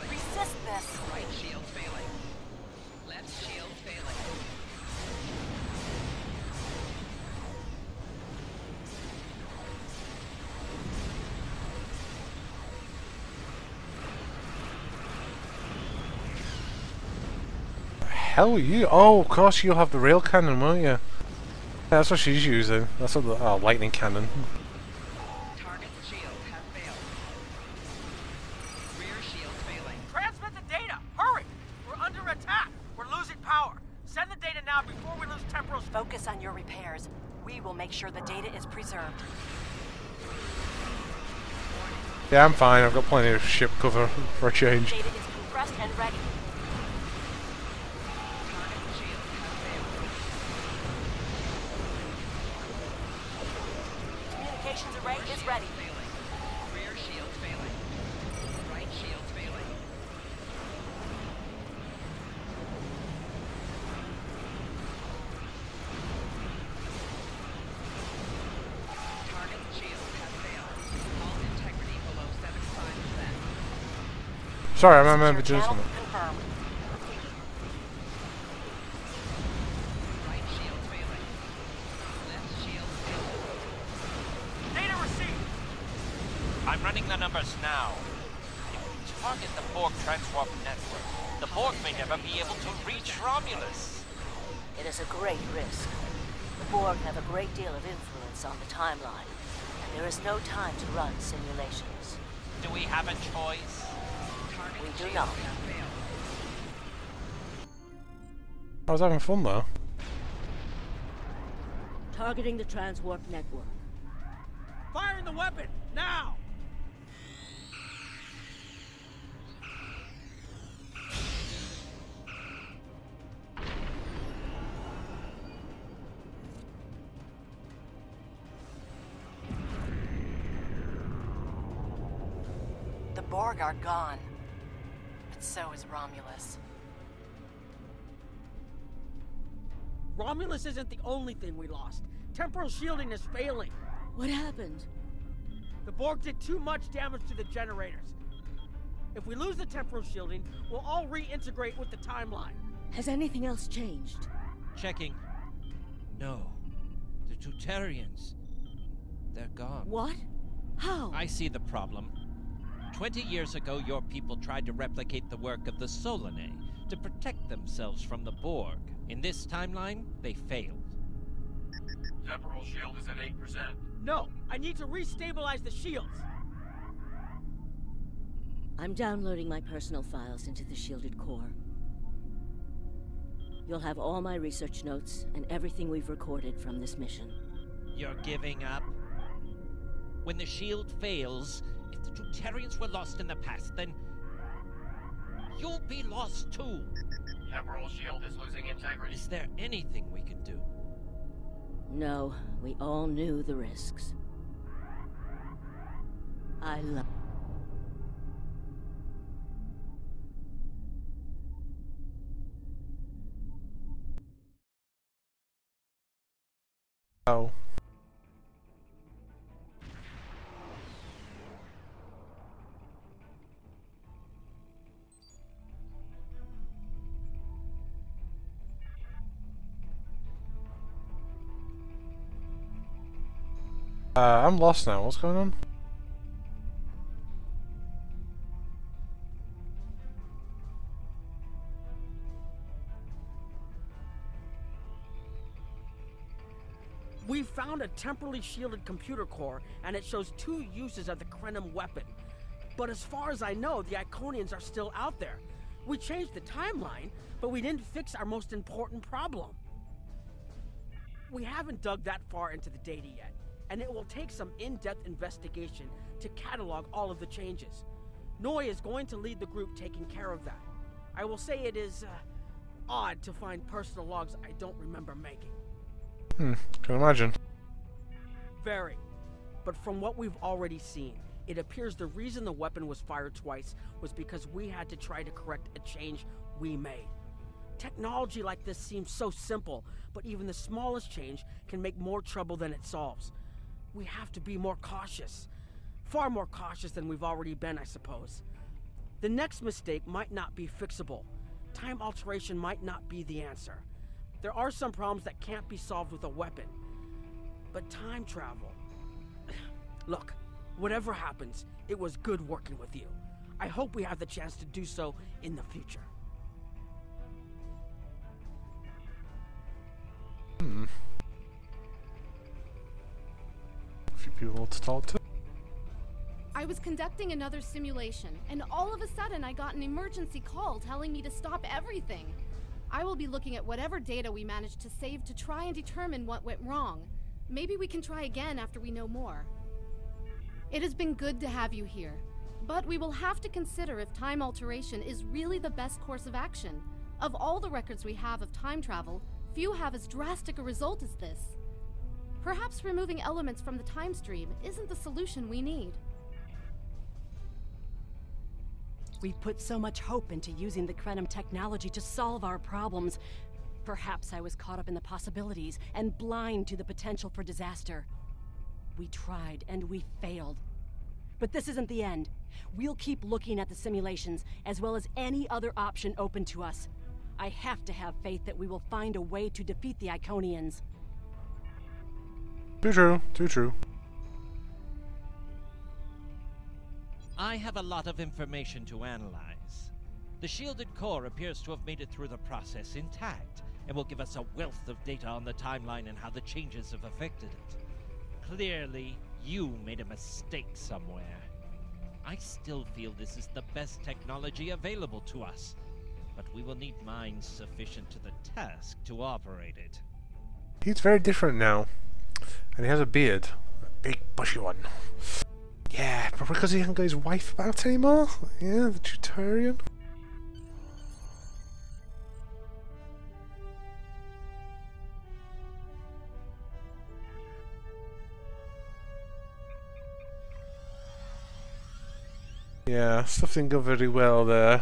Resist this. Right shield failing. Left shield failing. Hell you! Oh, of course you'll have the rail cannon, won't you? Yeah, that's what she's using. That's what the lightning cannon. Target shield have failed. Rear shield failing. Transmit the data! Hurry! We're under attack! We're losing power! Send the data now before we lose temporal... Focus on your repairs. We will make sure the data is preserved. Yeah, I'm fine. I've got plenty of ship cover for a change. Data is compressed and ready. Communications array is ready. Rear shield failing. Right shield failing. Target shield has failed. Hull integrity below 75%. Sorry, I remember doing something. Confirmed. Right shield failing. Left shield failing. Data received! I'm running the numbers now. If we target the Borg transwarp network, the Borg may never be able to reach Romulus. It is a great risk. The Borg have a great deal of influence on the timeline, and there is no time to run simulations. Do we have a choice? We do not. I was having fun though. Targeting the transwarp network. Firing the weapon! Now! The Borg are gone. But so is Romulus. Romulus isn't the only thing we lost. Temporal shielding is failing. What happened? The Borg did too much damage to the generators. If we lose the temporal shielding, we'll all reintegrate with the timeline. Has anything else changed? Checking. No. The Tutarians. They're gone. What? How? I see the problem. 20 years ago, your people tried to replicate the work of the Solanae to protect themselves from the Borg. In this timeline, they failed. Temporal shield is at 8%. No, I need to restabilize the shields. I'm downloading my personal files into the shielded core. You'll have all my research notes and everything we've recorded from this mission. You're giving up? When the shield fails, if the Tutarians were lost in the past, then you'll be lost too. Temporal shield is losing integrity. Is there anything we can do? No, we all knew the risks. I love... Oh. I'm lost now. What's going on? We found a temporally shielded computer core, and it shows 2 uses of the Krenim weapon. But as far as I know, the Iconians are still out there. We changed the timeline, but we didn't fix our most important problem. We haven't dug that far into the data yet, and it will take some in-depth investigation to catalog all of the changes. Noi is going to lead the group taking care of that. I will say it is odd to find personal logs I don't remember making. Can imagine. Very. But from what we've already seen, it appears the reason the weapon was fired twice was because we had to try to correct a change we made. Technology like this seems so simple, but even the smallest change can make more trouble than it solves. We have to be more cautious. Far more cautious than we've already been, I suppose. The next mistake might not be fixable. Time alteration might not be the answer. There are some problems that can't be solved with a weapon. But time travel... Look, whatever happens, it was good working with you. I hope we have the chance to do so in the future. A few people to talk to. I was conducting another simulation, and all of a sudden I got an emergency call telling me to stop everything. I will be looking at whatever data we managed to save to try and determine what went wrong. Maybe we can try again after we know more. It has been good to have you here, but we will have to consider if time alteration is really the best course of action. Of all the records we have of time travel, few have as drastic a result as this. Perhaps removing elements from the time stream isn't the solution we need. We've put so much hope into using the Krenim technology to solve our problems. Perhaps I was caught up in the possibilities and blind to the potential for disaster. We tried and we failed. But this isn't the end. We'll keep looking at the simulations as well as any other option open to us. I have to have faith that we will find a way to defeat the Iconians. Too true, too true. I have a lot of information to analyze. The shielded core appears to have made it through the process intact, and will give us a wealth of data on the timeline and how the changes have affected it. Clearly, you made a mistake somewhere. I still feel this is the best technology available to us, but we will need minds sufficient to the task to operate it. He's very different now. And he has a beard. A big bushy one. Yeah, probably because he hasn't got his wife about anymore. Yeah, the Tutarian. Yeah, stuff didn't go very well there.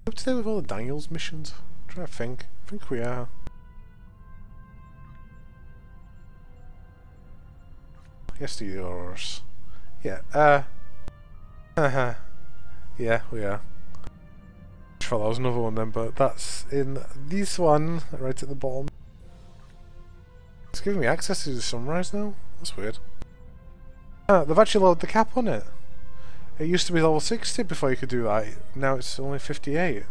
Up to date with all the Daniels missions? I'm trying to think. I think we are. Yes, to yours. Yeah, yeah, we are. I thought that was another one then, but that's in this one, right at the bottom. It's giving me access to the sunrise now? That's weird. Ah, they've actually lowered the cap on it. It used to be level 60 before you could do that. Now it's only 58.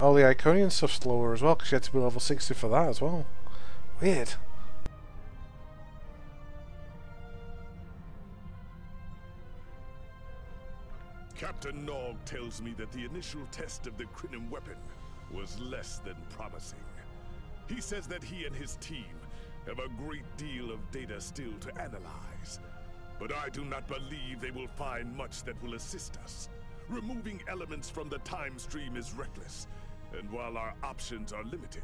All the Iconian stuff's lower as well, because you had to be level 60 for that as well. Weird. Captain Nog tells me that the initial test of the Krenim weapon was less than promising. He says that he and his team have a great deal of data still to analyze. But I do not believe they will find much that will assist us. Removing elements from the time stream is reckless, and while our options are limited,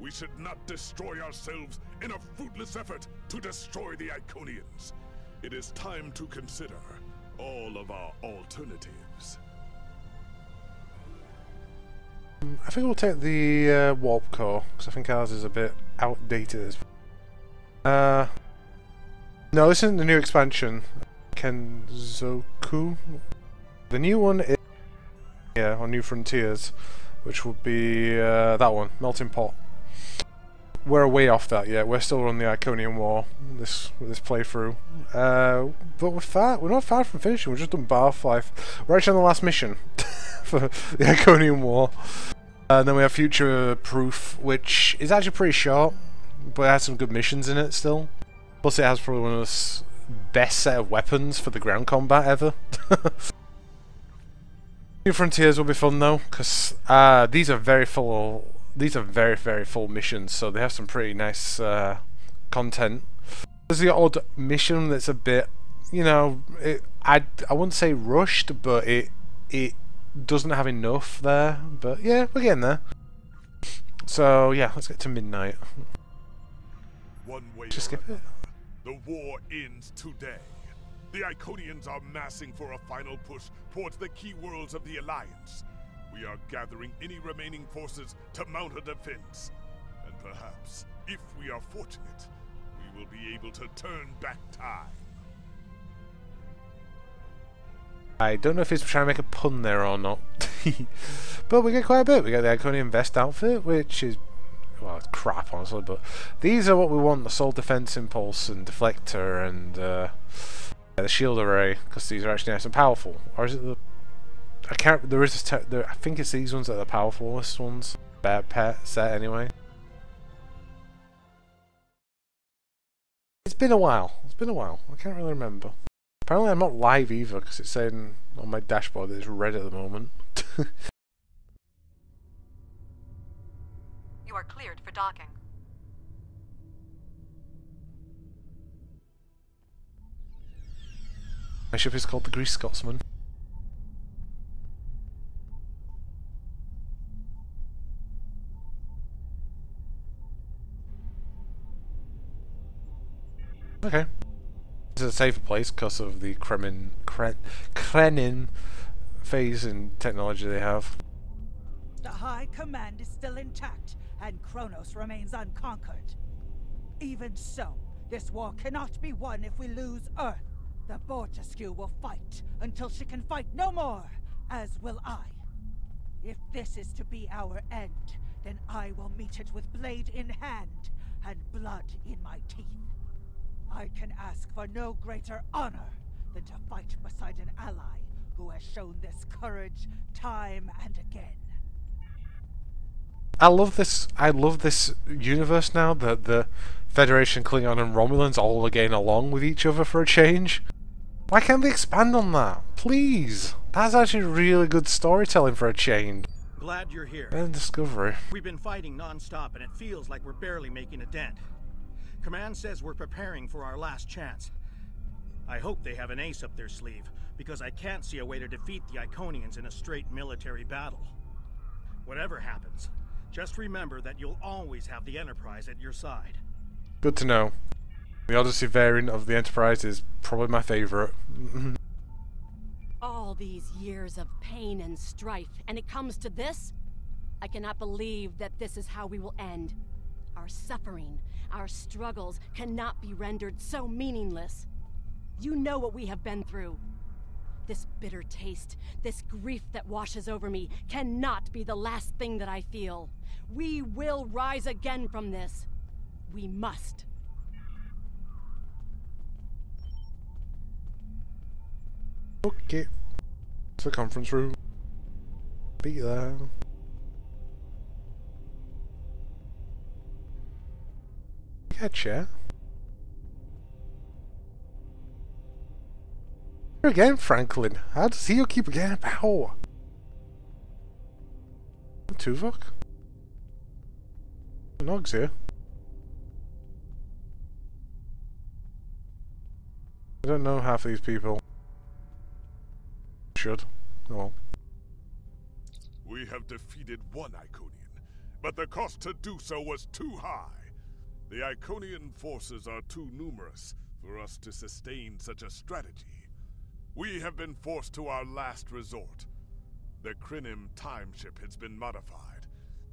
we should not destroy ourselves in a fruitless effort to destroy the Iconians. It is time to consider all of our alternatives. I think we'll take the warp core, because I think ours is a bit outdated. No, this isn't the new expansion. Kenzoku. The new one is on New Frontiers, which would be that one, Melting Pot. We're way off that yet. We're still on the Iconian War this playthrough. But we're not far from finishing. We've just done Barflife. We're actually on the last mission for the Iconian War. And then we have Future Proof, which is actually pretty short, but it has some good missions in it still. Plus it has probably one of the best set of weapons for the ground combat ever. New Frontiers will be fun though, because these are very full. These are very full missions, so they have some pretty nice content. There's the odd mission that's a bit, you know, I wouldn't say rushed, but it doesn't have enough there. But yeah, we're getting there. So yeah, let's get to midnight. One way Just skip it. The war ends today. The Iconians are massing for a final push towards the key worlds of the Alliance. We are gathering any remaining forces to mount a defense. And perhaps, if we are fortunate, we will be able to turn back time. I don't know if he's trying to make a pun there or not. But we get quite a bit. We get the Iconian vest outfit, which is, well, it's crap, honestly, but these are what we want: the Soul Defense Impulse and Deflector and the Shield Array, because these are actually nice and powerful. Or is it the... I can't... There is a... I think it's these ones that are the powerfulest ones. Bad pet set, anyway. It's been a while. It's been a while. I can't really remember. Apparently I'm not live either, because it's saying on my dashboard that it's red at the moment. You are cleared for docking. My ship is called the Grease Scotsman. Okay. This is a safer place because of the Krenin phase and technology they have. The High Command is still intact, and Kronos remains unconquered. Even so, this war cannot be won if we lose Earth. The Bortesque will fight until she can fight no more, as will I. If this is to be our end, then I will meet it with blade in hand and blood in my teeth. I can ask for no greater honor than to fight beside an ally who has shown this courage time and again. I love this universe now that the Federation, Klingon and Romulans all are getting along with each other for a change. Why can't they expand on that? Please! That's actually really good storytelling for a change. Glad you're here. And Discovery. We've been fighting non-stop and it feels like we're barely making a dent. Command says we're preparing for our last chance. I hope they have an ace up their sleeve, because I can't see a way to defeat the Iconians in a straight military battle. Whatever happens, just remember that you'll always have the Enterprise at your side. Good to know. The Odyssey variant of the Enterprise is probably my favourite. All these years of pain and strife, and it comes to this? I cannot believe that this is how we will end. Our suffering, our struggles cannot be rendered so meaningless. You know what we have been through. This bitter taste, this grief that washes over me, cannot be the last thing that I feel. We will rise again from this. We must. Okay. It's the conference room. Be there. Yeah, chair. Here again, Franklin. How does he keep getting power? Tuvok? Nog's here. I don't know half these people. Should. Oh well. We have defeated one Iconian, but the cost to do so was too high. The Iconian forces are too numerous for us to sustain such a strategy. We have been forced to our last resort. The Krenim time ship has been modified,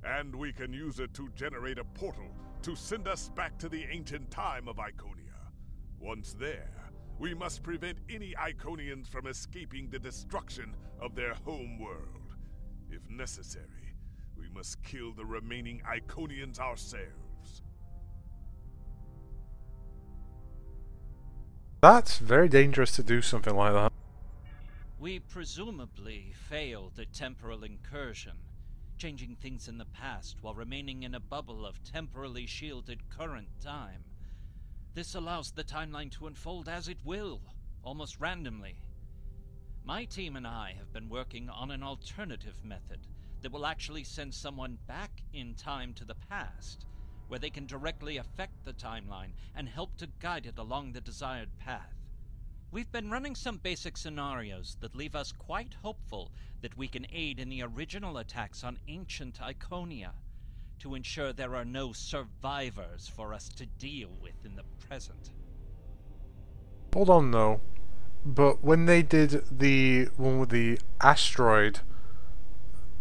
and we can use it to generate a portal to send us back to the ancient time of Iconia. Once there, we must prevent any Iconians from escaping the destruction of their home world. If necessary, we must kill the remaining Iconians ourselves. That's very dangerous to do something like that. We presumably failed a temporal incursion, changing things in the past while remaining in a bubble of temporally shielded current time. This allows the timeline to unfold as it will, almost randomly. My team and I have been working on an alternative method that will actually send someone back in time to the past, where they can directly affect the timeline and help to guide it along the desired path. We've been running some basic scenarios that leave us quite hopeful that we can aid in the original attacks on ancient Iconia, to ensure there are no survivors for us to deal with in the present. Hold on though, but when they did the one with the asteroid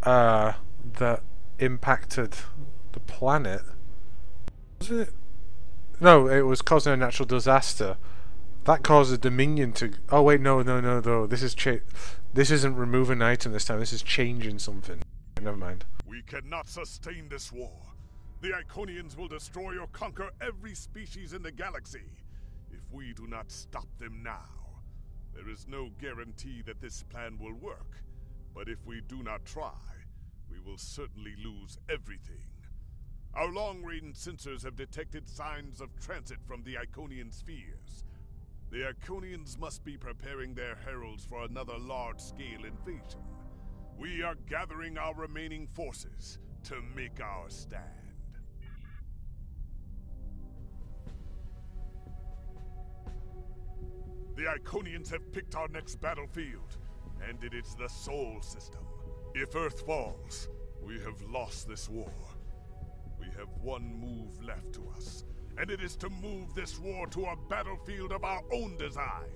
that impacted the planet, was it? No, it was causing a natural disaster. That caused the Dominion to... Oh wait, no, this is this isn't removing an item this time, this is changing something. Never mind. We cannot sustain this war. The Iconians will destroy or conquer every species in the galaxy. If we do not stop them now, there is no guarantee that this plan will work. But if we do not try, we will certainly lose everything. Our long-range sensors have detected signs of transit from the Iconian spheres. The Iconians must be preparing their heralds for another large-scale invasion. We are gathering our remaining forces to make our stand. The Iconians have picked our next battlefield, and it is the Sol System. If Earth falls, we have lost this war. We have one move left to us, and it is to move this war to a battlefield of our own design.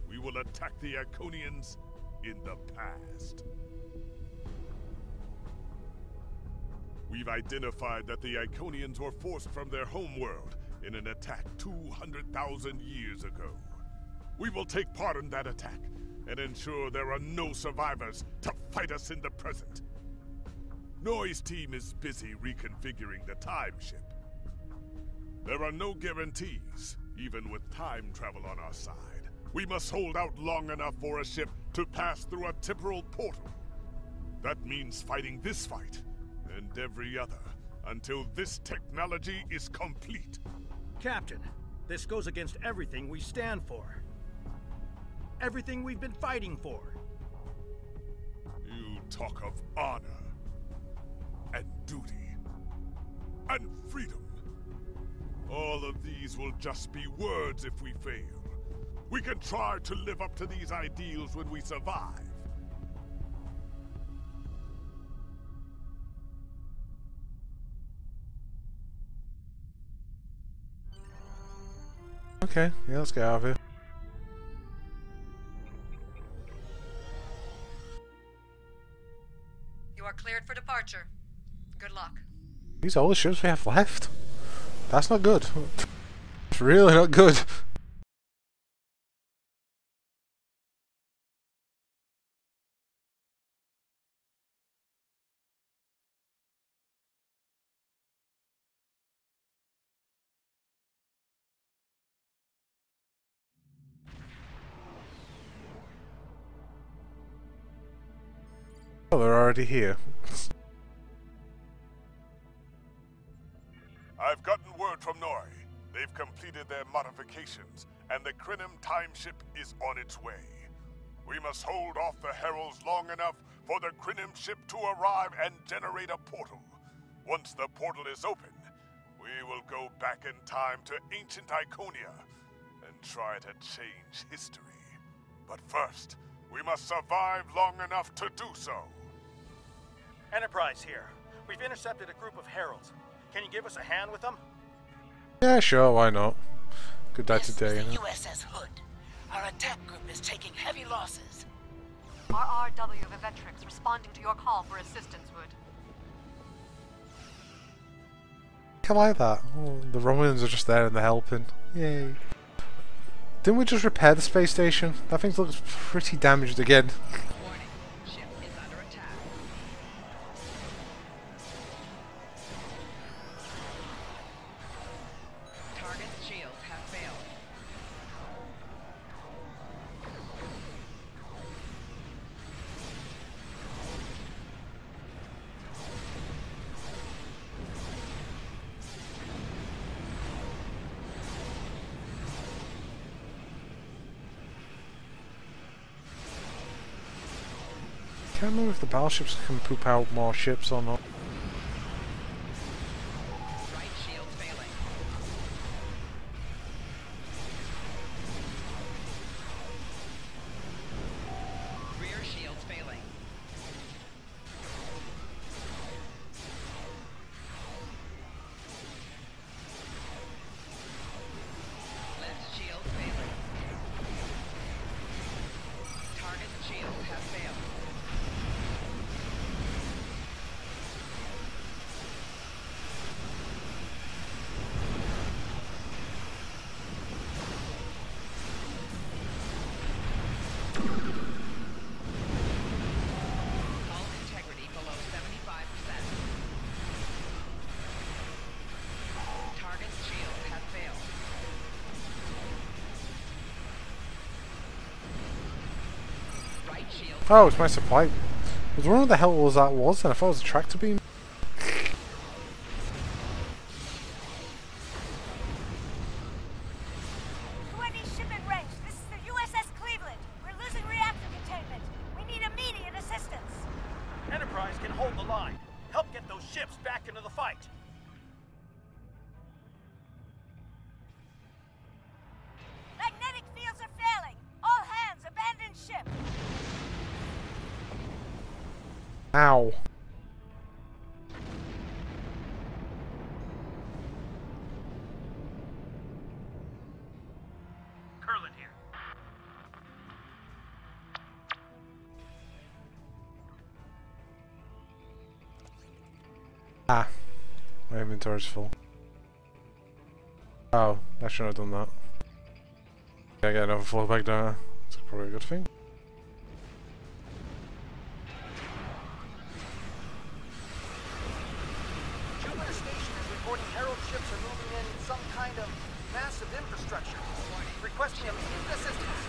We will attack the Iconians in the past. We've identified that the Iconians were forced from their homeworld in an attack 200,000 years ago. We will take part in that attack and ensure there are no survivors to fight us in the present. Noy's team is busy reconfiguring the time ship. There are no guarantees, even with time travel on our side. We must hold out long enough for a ship to pass through a temporal portal. That means fighting this fight, and every other, until this technology is complete. Captain, this goes against everything we stand for. Everything we've been fighting for. You talk of honor, and duty, and freedom. All of these will just be words if we fail. We can try to live up to these ideals when we survive. Okay, yeah, let's get out of here. You are cleared for departure. Good luck. These are all the ships we have left. That's not good. It's really not good. Oh, they're already here. I've gotten word from Noy. They've completed their modifications, and the Krenim time ship is on its way. We must hold off the heralds long enough for the Krenim ship to arrive and generate a portal. Once the portal is open, we will go back in time to ancient Iconia and try to change history. But first, we must survive long enough to do so. Enterprise here. We've intercepted a group of heralds. Can you give us a hand with them? Yeah, sure, why not? Good day today, The you know? USS Hood. Our attack group is taking heavy losses. RRW Vivetrix responding to your call for assistance, Hood. I like that. Oh, the Romulans are just there and they're helping. Yay. Didn't we just repair the space station? That thing looks pretty damaged again. I can't remember if the battleships can poop out more ships or not. Oh, it's my supply. I was wondering what the hell was that was, and I thought it was a tractor beam. Shipment range. This is the USS Cleveland. We're losing reactor containment. We need immediate assistance. Enterprise can hold the line. Help get those ships back into the fight. Magnetic fields are failing. All hands, abandon ship. Ow. Curlin here. Ah. My inventory's full. Oh, I shouldn't have done that. I get another full bag down. That's probably a good thing. Jupiter Station is reporting Herald ships are moving in some kind of massive infrastructure, requesting immediate assistance.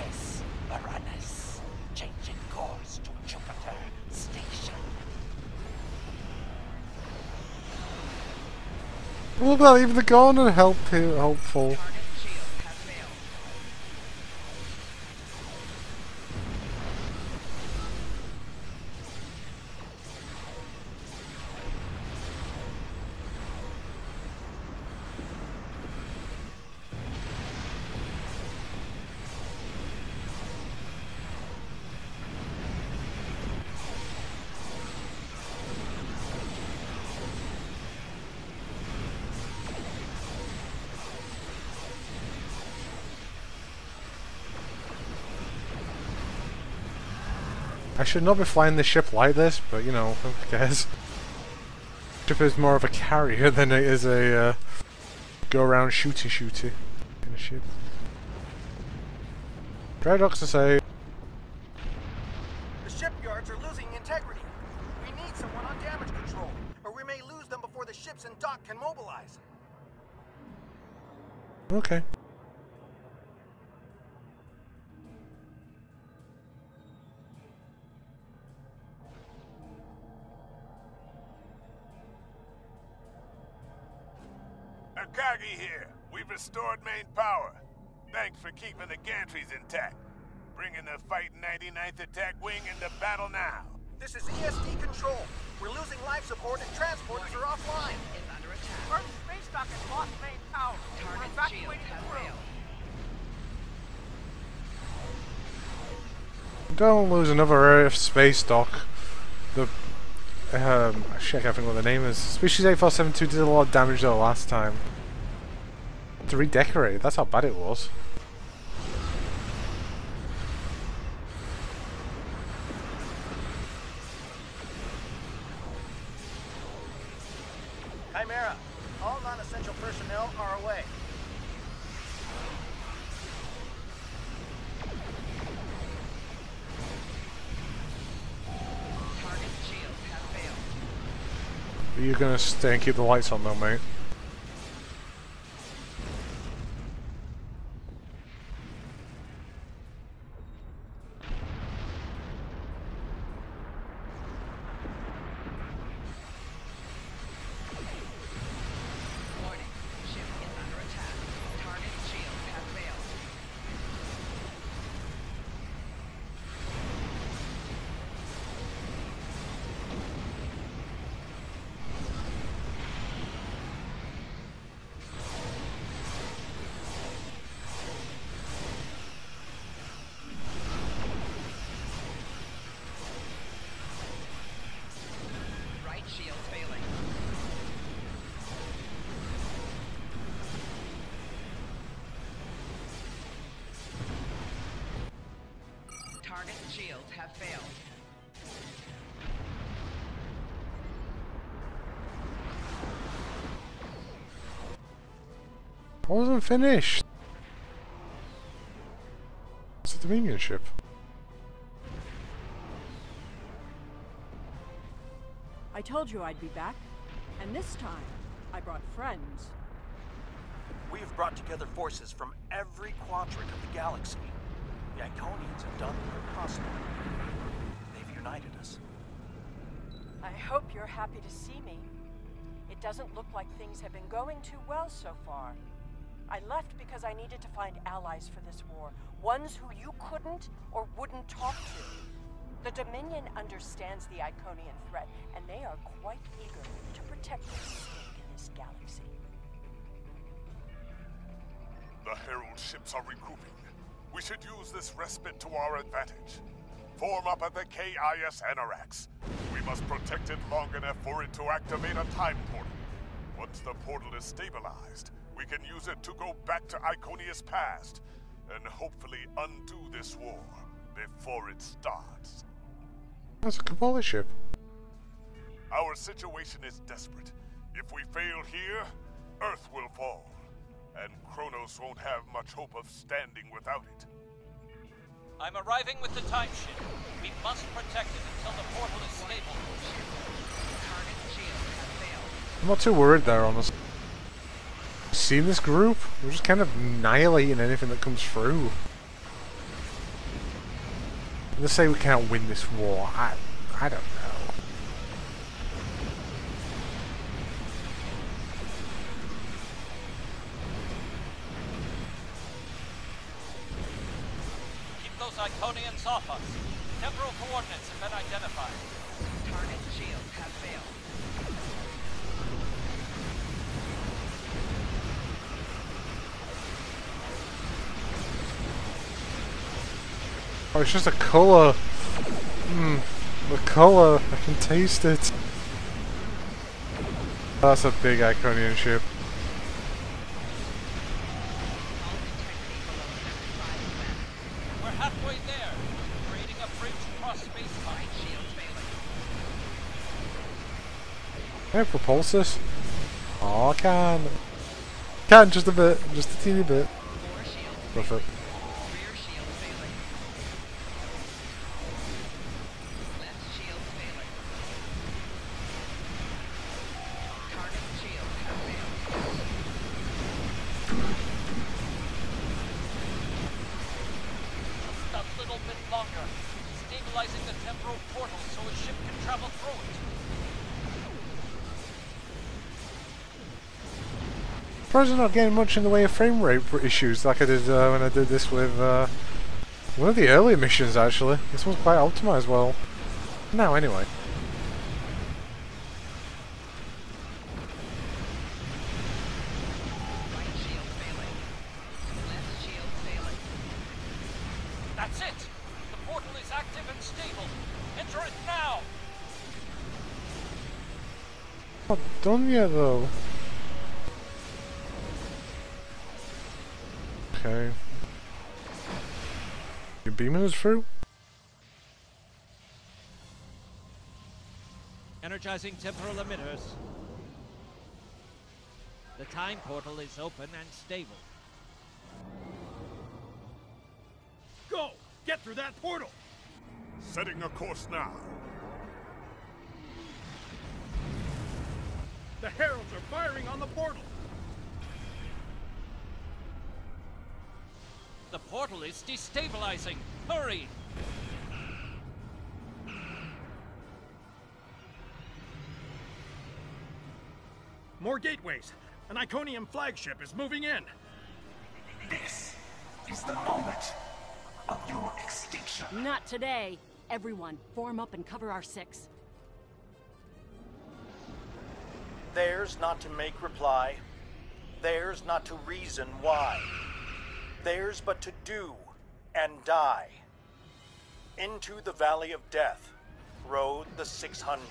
IS Uranus, changing course to Jupiter Station. Well, even the Garner helpful. I should not be flying this ship like this, but you know, who cares? Ship is more of a carrier than it is a go around shooty kind of ship. Dreadnoughts to say. The shipyards are losing integrity. We need someone on damage control, or we may lose them before the ships in dock can mobilize. Okay. Akagi here. We've restored main power. Thanks for keeping the gantries intact. Bringing the fighting 99th Attack Wing into battle now. This is ESD control. We're losing life support and transporters are offline. Is under attack. Earth space dock has lost main power. We're Target shield evacuating has the crew. failed. Don't lose another Earth space dock. The shit, I can't think what the name is. Species 8472 did a lot of damage though last time. To redecorate it, that's how bad it was. Chimera, all non-essential personnel are away. Target shields have failed. Are you gonna stay and keep the lights on though, mate? Warning. Ship is under attack. Target shields have failed. Right shield failing. Target shields have failed. I wasn't finished. It's a Dominion ship. I told you I'd be back, and this time, I brought friends. We've brought together forces from every quadrant of the galaxy. The Iconians have done the impossible. They've united us. I hope you're happy to see me. It doesn't look like things have been going too well so far. I left because I needed to find allies for this war, ones who you couldn't or wouldn't talk to. The Dominion understands the Iconian threat, and they are quite eager to protect their stake in this galaxy. The Herald ships are regrouping. We should use this respite to our advantage. Form up at the KIS Anarax. We must protect it long enough for it to activate a time portal. Once the portal is stabilized, we can use it to go back to Iconia's past, and hopefully undo this war before it starts. That's a Cabal ship. Our situation is desperate. If we fail here, Earth will fall, and Kronos won't have much hope of standing without it. I'm arriving with the time ship. We must protect it until the portal is stable. I'm not too worried there, honestly. Seen this group? We're just kind of annihilating anything that comes through. Let's say we can't win this war. I don't know. Keep those Iconians off us. Temporal coordinates have been identified. Target shields have failed. Oh, it's just a colour. The colour. I can taste it. That's a big Iconian ship. We're halfway there. Creating a bridge across space-time. Can I propulse this? Oh, I can. Can, just a bit. Just a teeny bit. Perfect. I'm not getting much in the way of frame rate issues like I did when I did this with one of the earlier missions actually. This one's quite optimized well. Now anyway. That's it! The portal is active and stable. Enter it now! Not done yet though. Okay. You beaming us through? Energizing temporal emitters. The time portal is open and stable. Go! Get through that portal! Setting a course now. The Heralds are firing on the portal! The portal is destabilizing! Hurry! More gateways! An Iconian flagship is moving in! This is the moment of your extinction. Not today! Everyone, form up and cover our six. Theirs not to make reply. Theirs not to reason why. Theirs but to do and die. Into the Valley of Death rode the 600.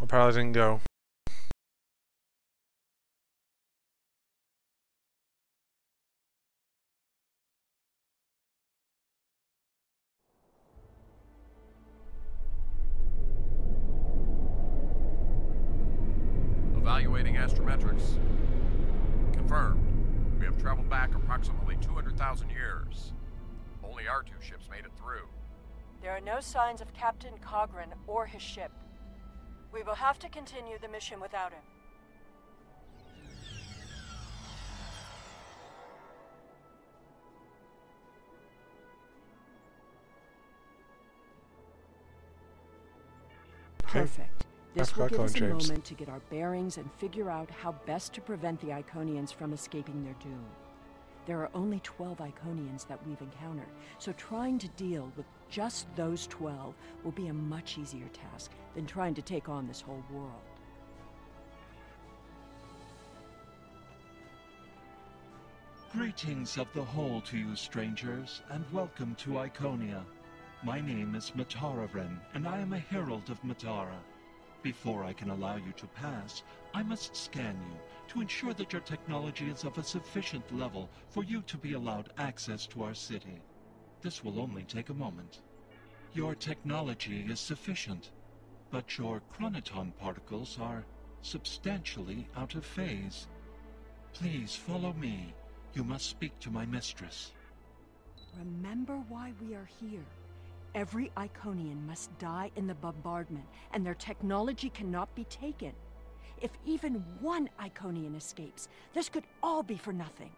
Apparently didn't go. Evaluating astrometrics. Confirmed. We have traveled back approximately 200,000 years. Only our 2 ships made it through. There are no signs of Captain Cogran or his ship. We will have to continue the mission without him. Perfect. This will give us a James. moment to get our bearings and figure out how best to prevent the Iconians from escaping their doom. There are only 12 Iconians that we've encountered, so trying to deal with just those 12 will be a much easier task than trying to take on this whole world. Greetings of the whole to you, strangers, and welcome to Iconia. My name is Matara-Ren, and I am a herald of Matara. Before I can allow you to pass, I must scan you to ensure that your technology is of a sufficient level for you to be allowed access to our city. This will only take a moment. Your technology is sufficient, but your chronoton particles are substantially out of phase. Please follow me. You must speak to my mistress. Remember why we are here. Every Iconian must die in the bombardment, and their technology cannot be taken. If even one Iconian escapes, this could all be for nothing.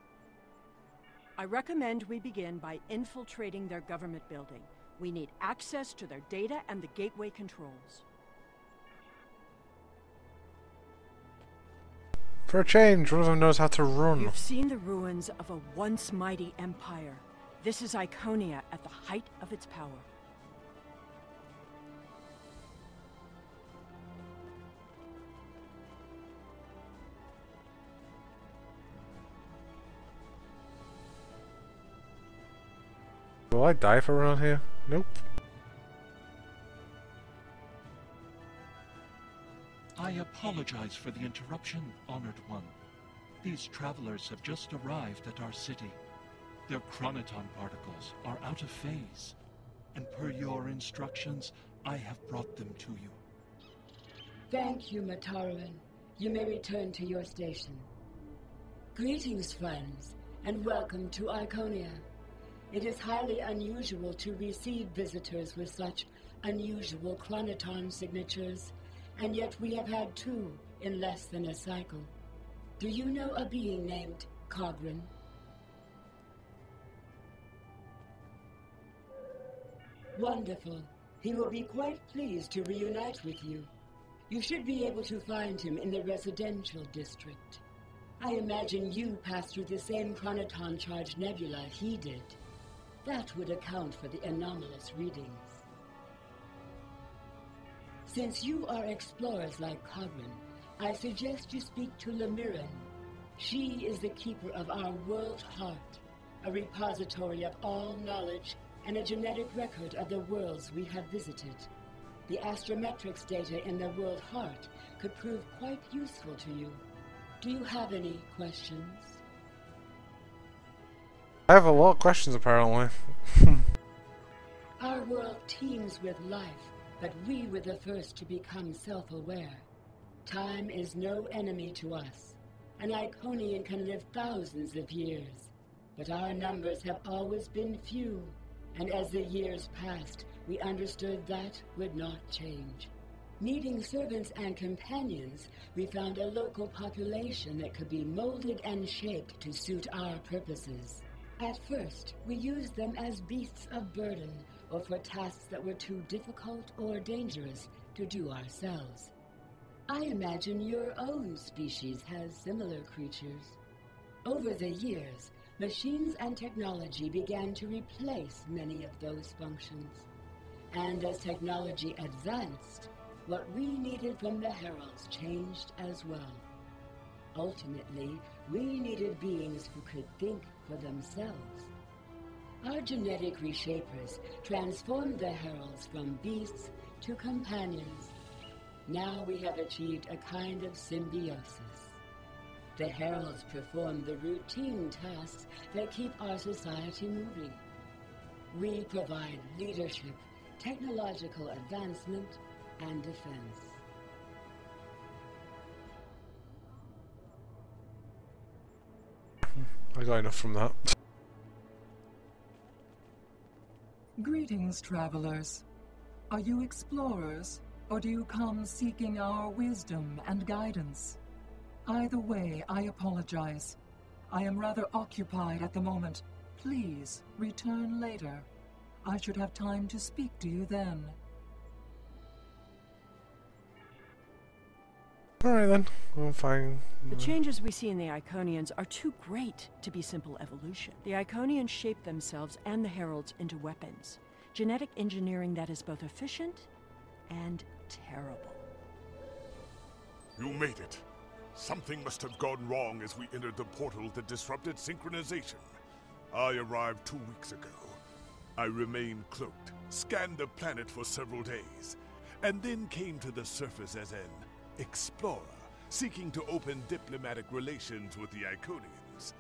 I recommend we begin by infiltrating their government building. We need access to their data and the gateway controls. For a change, one of them knows how to run. You've seen the ruins of a once mighty empire. This is Iconia at the height of its power. Will I die if I run out here? Nope. I apologize for the interruption, Honored One. These travelers have just arrived at our city. Their chronoton particles are out of phase, and per your instructions, I have brought them to you. Thank you, Mataran. You may return to your station. Greetings, friends, and welcome to Iconia. It is highly unusual to receive visitors with such unusual chronoton signatures, and yet we have had 2 in less than a cycle. Do you know a being named Cogran? Wonderful. He will be quite pleased to reunite with you. You should be able to find him in the residential district. I imagine you passed through the same chronoton charged nebula he did. That would account for the anomalous readings. Since you are explorers like Cogran, I suggest you speak to Lemiran. She is the keeper of our world heart, a repository of all knowledge and a genetic record of the worlds we have visited. The astrometrics data in the world heart could prove quite useful to you. Do you have any questions? I have a lot of questions, apparently. Our world teems with life, but we were the first to become self-aware. Time is no enemy to us. An Iconian can live thousands of years, but our numbers have always been few, and as the years passed, we understood that would not change. Needing servants and companions, we found a local population that could be molded and shaped to suit our purposes. At first, we used them as beasts of burden, or for tasks that were too difficult or dangerous to do ourselves. I imagine your own species has similar creatures. Over the years, machines and technology began to replace many of those functions. And as technology advanced, what we needed from the Heralds changed as well. Ultimately, we needed beings who could think for themselves. Our genetic reshapers transformed the Heralds from beasts to companions. Now we have achieved a kind of symbiosis. The Heralds perform the routine tasks that keep our society moving. We provide leadership, technological advancement, and defense. I got enough from that. Greetings, travelers. Are you explorers, or do you come seeking our wisdom and guidance? Either way, I apologize. I am rather occupied at the moment. Please, return later. I should have time to speak to you then. Alright then, we'll find... The changes we see in the Iconians are too great to be simple evolution. The Iconians shape themselves and the Heralds into weapons. Genetic engineering that is both efficient and terrible. You made it. Something must have gone wrong as we entered the portal that disrupted synchronization. I arrived 2 weeks ago. I remained cloaked, scanned the planet for several days, and then came to the surface as an explorer, seeking to open diplomatic relations with the Iconians.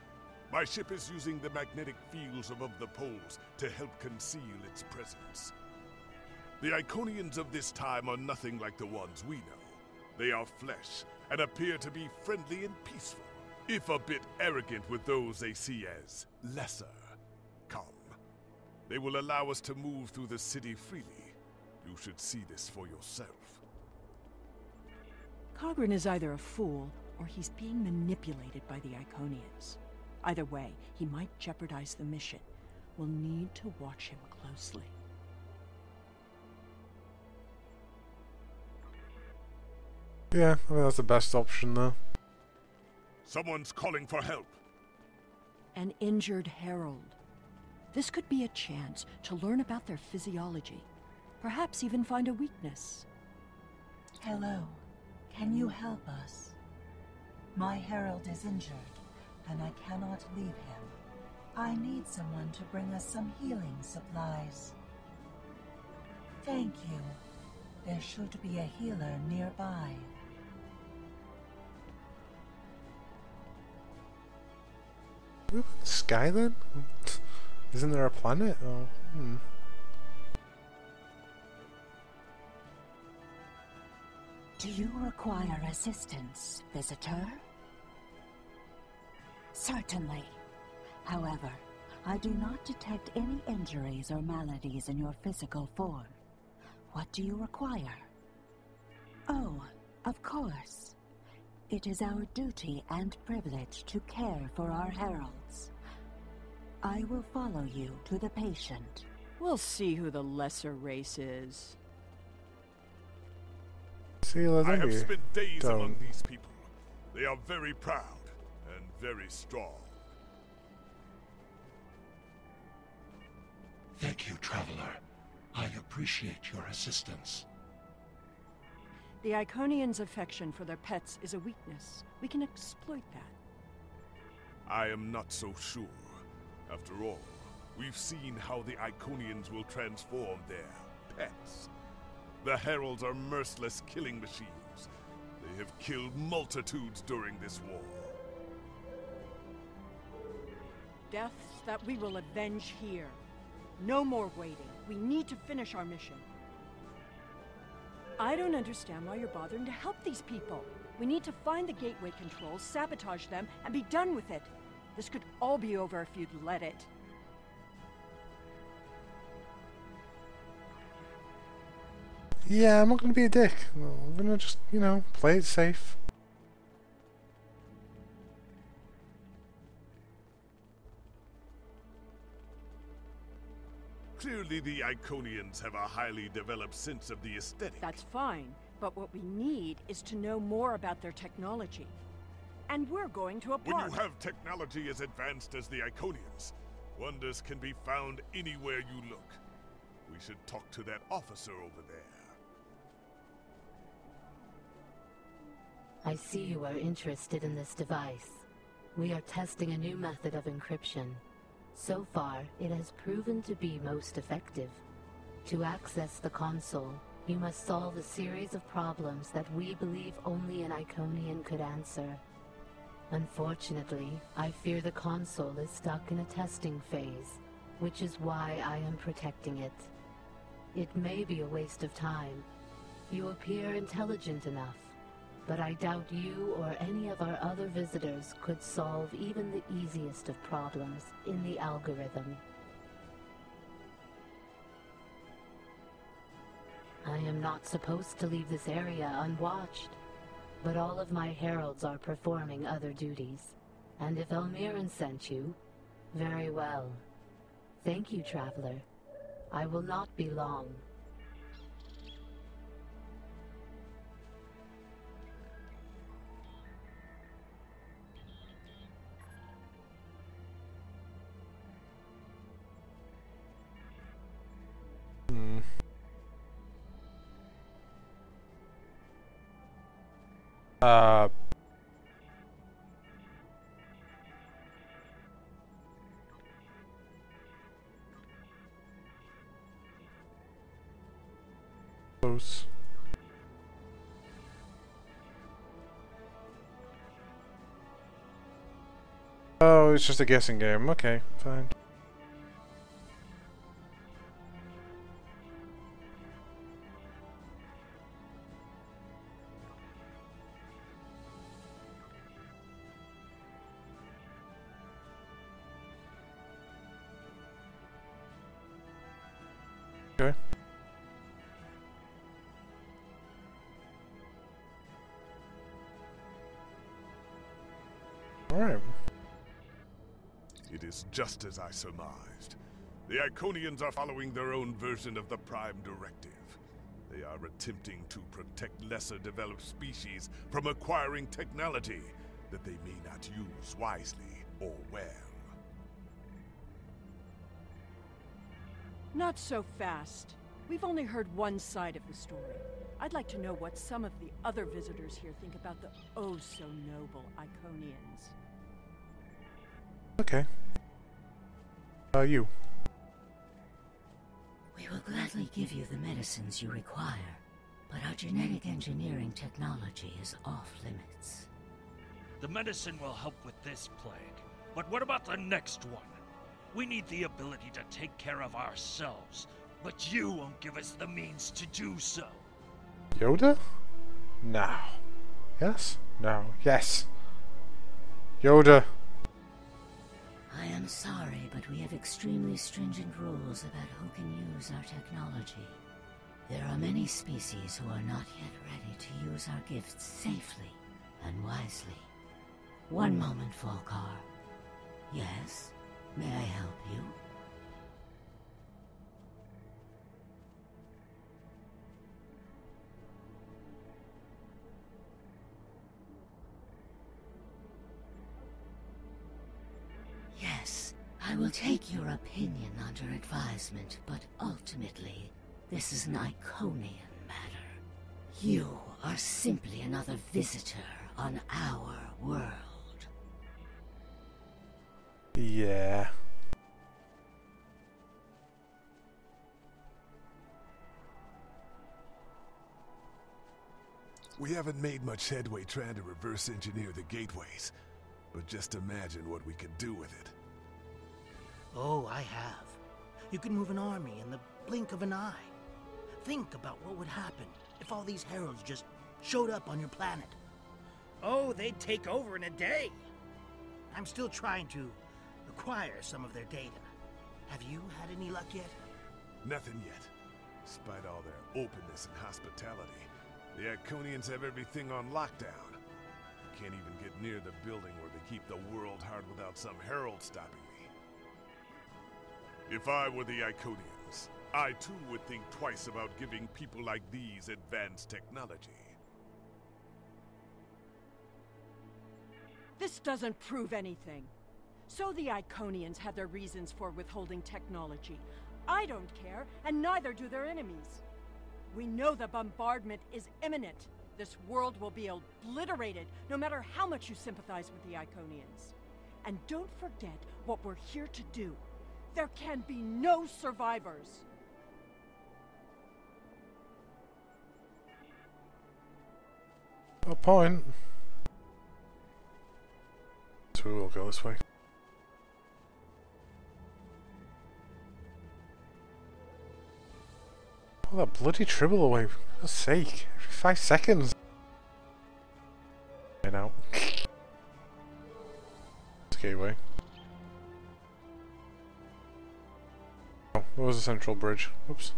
My ship is using the magnetic fields above the poles to help conceal its presence. The Iconians of this time are nothing like the ones we know. They are flesh, and appear to be friendly and peaceful, if a bit arrogant with those they see as lesser. Come. They will allow us to move through the city freely. You should see this for yourself. Cogran is either a fool, or he's being manipulated by the Iconians. Either way, he might jeopardize the mission. We'll need to watch him closely. Yeah, I think that's the best option though. Someone's calling for help. An injured herald. This could be a chance to learn about their physiology. Perhaps even find a weakness. Hello. Can you help us? My herald is injured, and I cannot leave him. I need someone to bring us some healing supplies. Thank you. There should be a healer nearby. Move in the sky then? Isn't there a planet? Oh, Do you require assistance, visitor? Certainly. However, I do not detect any injuries or maladies in your physical form. What do you require? Oh, of course. It is our duty and privilege to care for our heralds. I will follow you to the patient. We'll see who the lesser race is. See, I have spent days among these people. They are very proud and very strong. Thank you, traveler. I appreciate your assistance. The Iconians' affection for their pets is a weakness. We can exploit that. I am not so sure. After all, we've seen how the Iconians will transform their pets. The Heralds are merciless killing machines. They have killed multitudes during this war. Deaths that we will avenge here. No more waiting. We need to finish our mission. I don't understand why you're bothering to help these people. We need to find the gateway controls, sabotage them, and be done with it. This could all be over if you'd let it. Yeah, I'm not gonna be a dick. I'm gonna just, you know, play it safe. Clearly the Iconians have a highly developed sense of the aesthetic. That's fine, but what we need is to know more about their technology. And we're going to a park. When you have technology as advanced as the Iconians, wonders can be found anywhere you look. We should talk to that officer over there. I see you are interested in this device. We are testing a new method of encryption. So far, it has proven to be most effective. To access the console, you must solve a series of problems that we believe only an Iconian could answer. Unfortunately, I fear the console is stuck in a testing phase, which is why I am protecting it. It may be a waste of time. You appear intelligent enough, but I doubt you or any of our other visitors could solve even the easiest of problems in the algorithm. I am not supposed to leave this area unwatched, but all of my heralds are performing other duties. And if Elmiran sent you, very well. Thank you, Traveler. I will not be long. Close. Oh, it's just a guessing game. Okay, fine. Okay. Alright. It is just as I surmised. The Iconians are following their own version of the Prime Directive. They are attempting to protect lesser developed species from acquiring technology that they may not use wisely or well. Not so fast. We've only heard one side of the story. I'd like to know what some of the other visitors here think about the oh-so-noble Iconians. Okay. You. We will gladly give you the medicines you require, but our genetic engineering technology is off limits. The medicine will help with this plague, but what about the next one? We need the ability to take care of ourselves, but you won't give us the means to do so. Yoda? No. Yes? No. Yes. Yoda. I am sorry, but we have extremely stringent rules about who can use our technology. There are many species who are not yet ready to use our gifts safely and wisely. One moment, Volkar. Yes? May I help you? Yes, I will take your opinion under advisement, but ultimately, this is an Iconian matter. You are simply another visitor on our world. Yeah. We haven't made much headway trying to reverse engineer the gateways, but just imagine what we could do with it. Oh, I have. You can move an army in the blink of an eye. Think about what would happen if all these heralds just showed up on your planet. Oh, they'd take over in a day. I'm still trying to acquire some of their data. Have you had any luck yet? Nothing yet. Despite all their openness and hospitality, the Iconians have everything on lockdown. Can't even get near the building where they keep the world hard without some herald stopping me. If I were the Iconians, I too would think twice about giving people like these advanced technology. This doesn't prove anything. So the Iconians had their reasons for withholding technology. I don't care, and neither do their enemies. We know the bombardment is imminent. This world will be obliterated, no matter how much you sympathize with the Iconians. And don't forget what we're here to do. There can be no survivors. A point. So we'll go this way. Oh, that bloody Tribble away, for God's sake. Every 5 seconds. I know. Gateway. Oh, there was a central bridge. Whoops.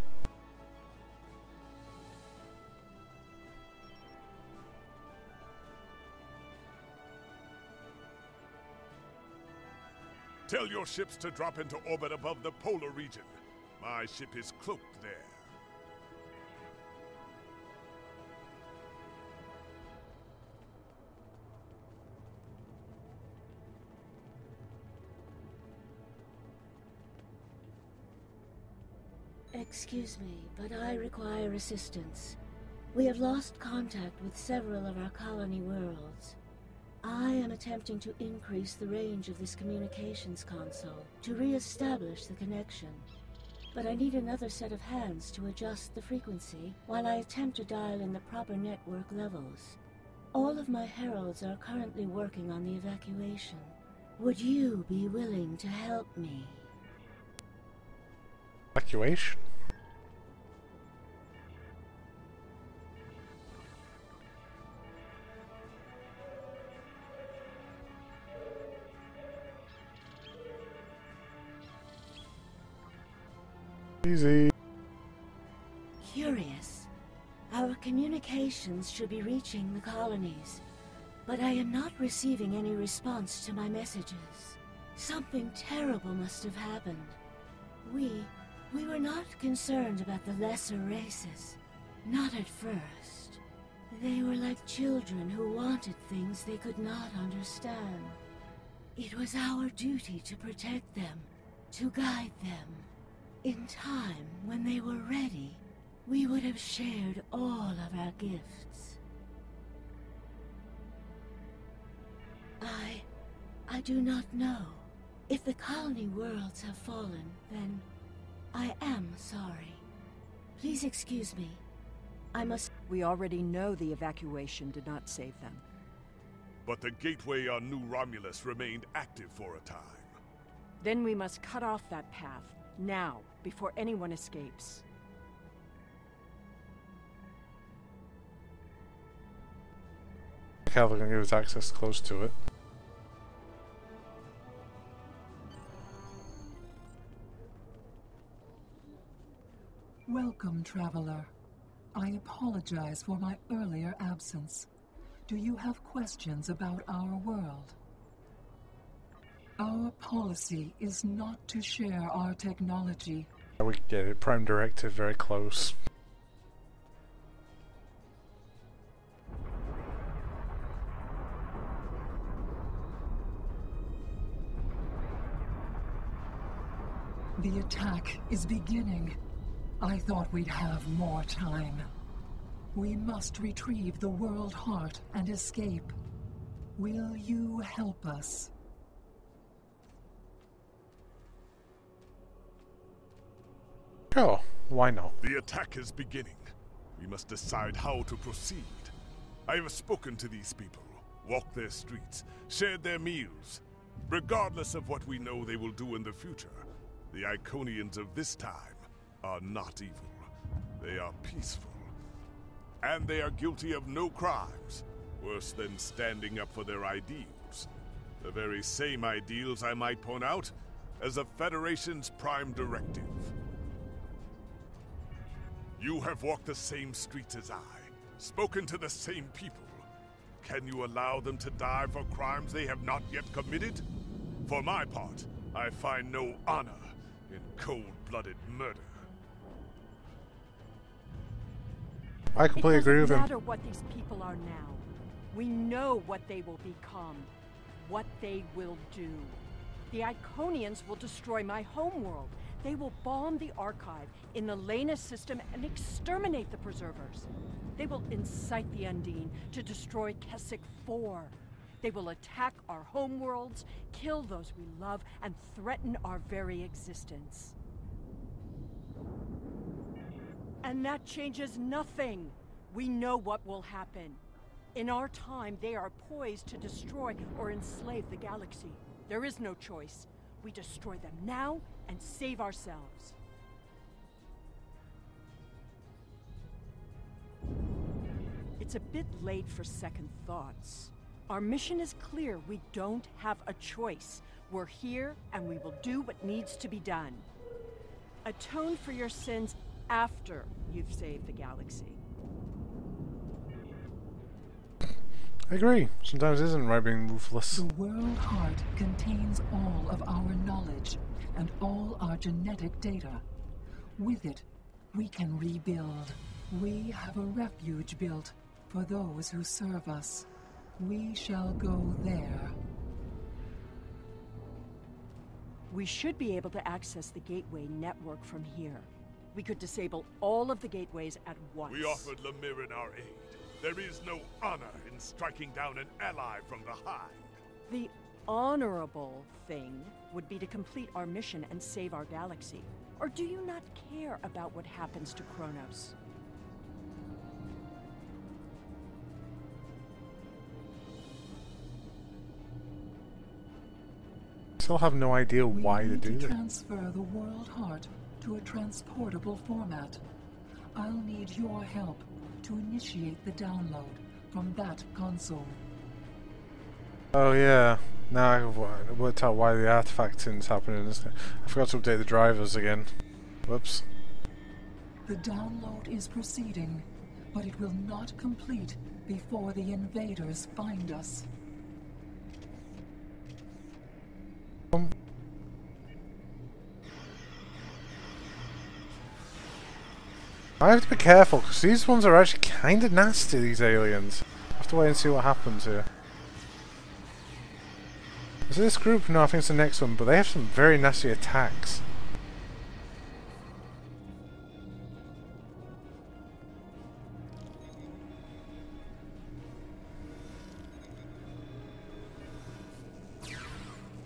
Tell your ships to drop into orbit above the polar region. My ship is cloaked there. Excuse me, but I require assistance. We have lost contact with several of our colony worlds. I am attempting to increase the range of this communications console to re-establish the connection. But I need another set of hands to adjust the frequency while I attempt to dial in the proper network levels. All of my heralds are currently working on the evacuation. Would you be willing to help me? Evacuation? Easy. Curious. Our communications should be reaching the colonies, but I am not receiving any response to my messages. Something terrible must have happened. We were not concerned about the lesser races. Not at first. They were like children who wanted things they could not understand. It was our duty to protect them, to guide them. In time, when they were ready, we would have shared all of our gifts. I do not know. If the colony worlds have fallen, then I am sorry. Please excuse me. I must... We already know the evacuation did not save them. But the gateway on New Romulus remained active for a time. Then we must cut off that path, now, before anyone escapes. How they're gonna give us access close to it. Welcome, traveler. I apologize for my earlier absence. Do you have questions about our world? Our policy is not to share our technology. We get it. Prime Directive very close. The attack is beginning. I thought we'd have more time. We must retrieve the World Heart and escape. Will you help us? Oh, why not? The attack is beginning. We must decide how to proceed. I have spoken to these people, walked their streets, shared their meals. Regardless of what we know they will do in the future, the Iconians of this time are not evil. They are peaceful. And they are guilty of no crimes, worse than standing up for their ideals. The very same ideals, I might point out, as the Federation's Prime Directive. You have walked the same streets as I, spoken to the same people. Can you allow them to die for crimes they have not yet committed? For my part, I find no honor in cold-blooded murder. I completely agree with him. It doesn't matter what these people are now. We know what they will become, what they will do. The Iconians will destroy my homeworld. They will bomb the archive in the Lena system and exterminate the Preservers. They will incite the Undine to destroy Keswick 4. They will attack our homeworlds, kill those we love, and threaten our very existence. And that changes nothing. We know what will happen. In our time, they are poised to destroy or enslave the galaxy. There is no choice. We destroy them now and save ourselves. It's a bit late for second thoughts. Our mission is clear. We don't have a choice. We're here, and we will do what needs to be done. Atone for your sins after you've saved the galaxy. I agree. Sometimes it isn't right being ruthless. The World Heart contains all of our knowledge and all our genetic data. With it, we can rebuild. We have a refuge built for those who serve us. We shall go there. We should be able to access the gateway network from here. We could disable all of the gateways at once. We offered Lemirin our aid. There is no honor in striking down an ally from behind. The honorable thing would be to complete our mission and save our galaxy. Or do you not care about what happens to Kronos? Still have no idea why they do to that. Transfer the World Heart to a transportable format. I'll need your help to initiate the download from that console. Oh yeah, now I worked out why the artifact thing's happening. I forgot to update the drivers again. Whoops. The download is proceeding, but it will not complete before the invaders find us. I have to be careful, because these ones are actually kind of nasty, these aliens. I have to wait and see what happens here. Is it this group? No, I think it's the next one, but they have some very nasty attacks.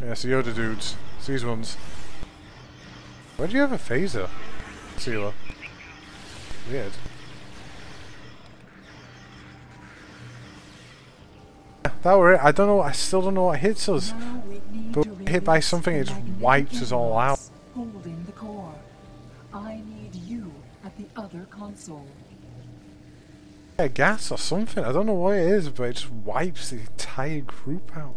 Yeah, it's the Yoda dudes. It's these ones. Where do you have a phaser, Sealer? Weird. That were it. I don't know. I still don't know what hits us. But hit by something, it just wipes us all out. Holding the core. I need you at the other console. Yeah, gas or something. I don't know what it is, but it just wipes the entire group out.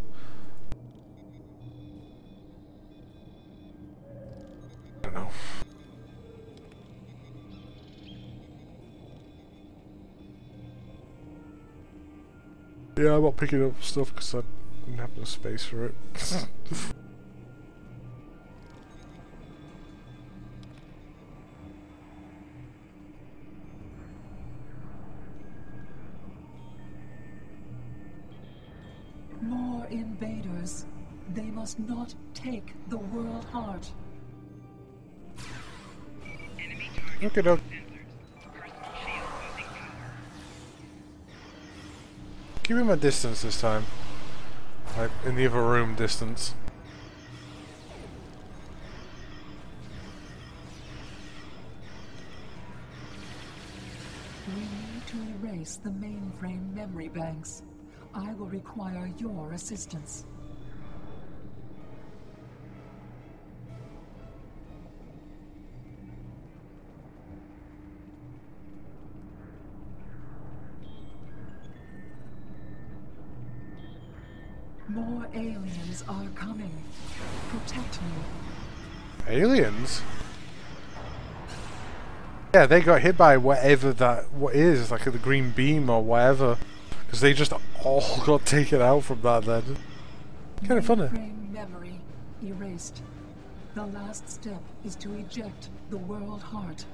I don't know. Yeah, I'm not picking up stuff because I didn't have no space for it. More invaders. They must not take the World Heart. Okay, doke. Keeping my distance this time. Like, in the other room distance. We need to erase the mainframe memory banks. I will require your assistance. More aliens are coming. Protect me. Aliens? Yeah, they got hit by whatever that is, like the green beam or whatever. Because they just all got taken out from that then. Kind of funny. Mainframe memory erased. The last step is to eject the World Heart.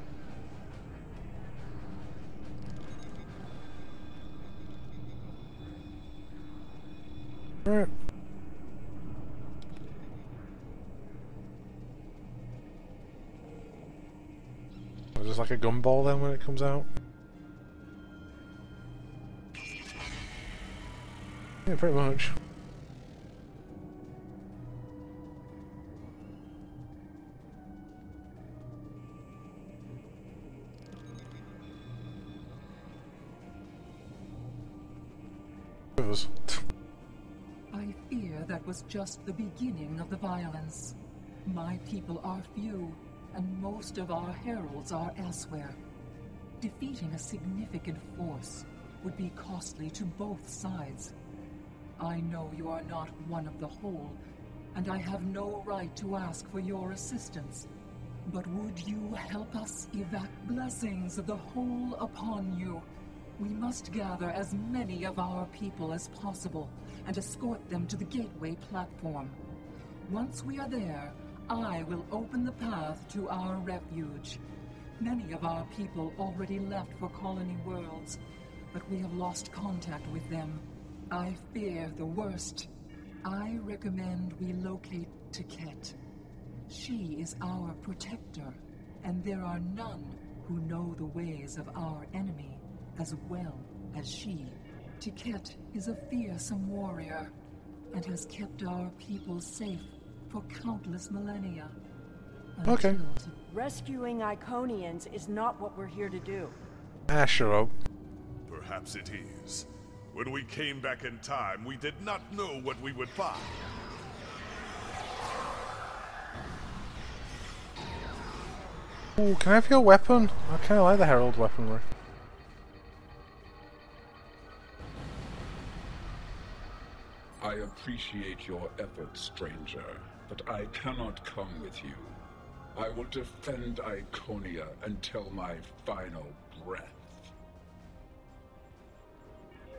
Alright. Just like a gumball then when it comes out? Yeah, pretty much. I fear that was just the beginning of the violence. My people are few, and most of our heralds are elsewhere. Defeating a significant force would be costly to both sides. I know you are not one of the whole, and I have no right to ask for your assistance. But would you help us evac blessings of the whole upon you? We must gather as many of our people as possible and escort them to the gateway platform. Once we are there, I will open the path to our refuge. Many of our people already left for Colony Worlds, but we have lost contact with them. I fear the worst. I recommend we locate Tiket. She is our protector, and there are none who know the ways of our enemy as well as she. Tiket is a fearsome warrior and has kept our people safe for countless millennia. Okay. Rescuing Iconians is not what we're here to do. Ah, shut up. Perhaps it is. When we came back in time, we did not know what we would find. Ooh, can I have your weapon? I kind of like the Herald weaponry. I appreciate your efforts, stranger, but I cannot come with you. I will defend Iconia until my final breath.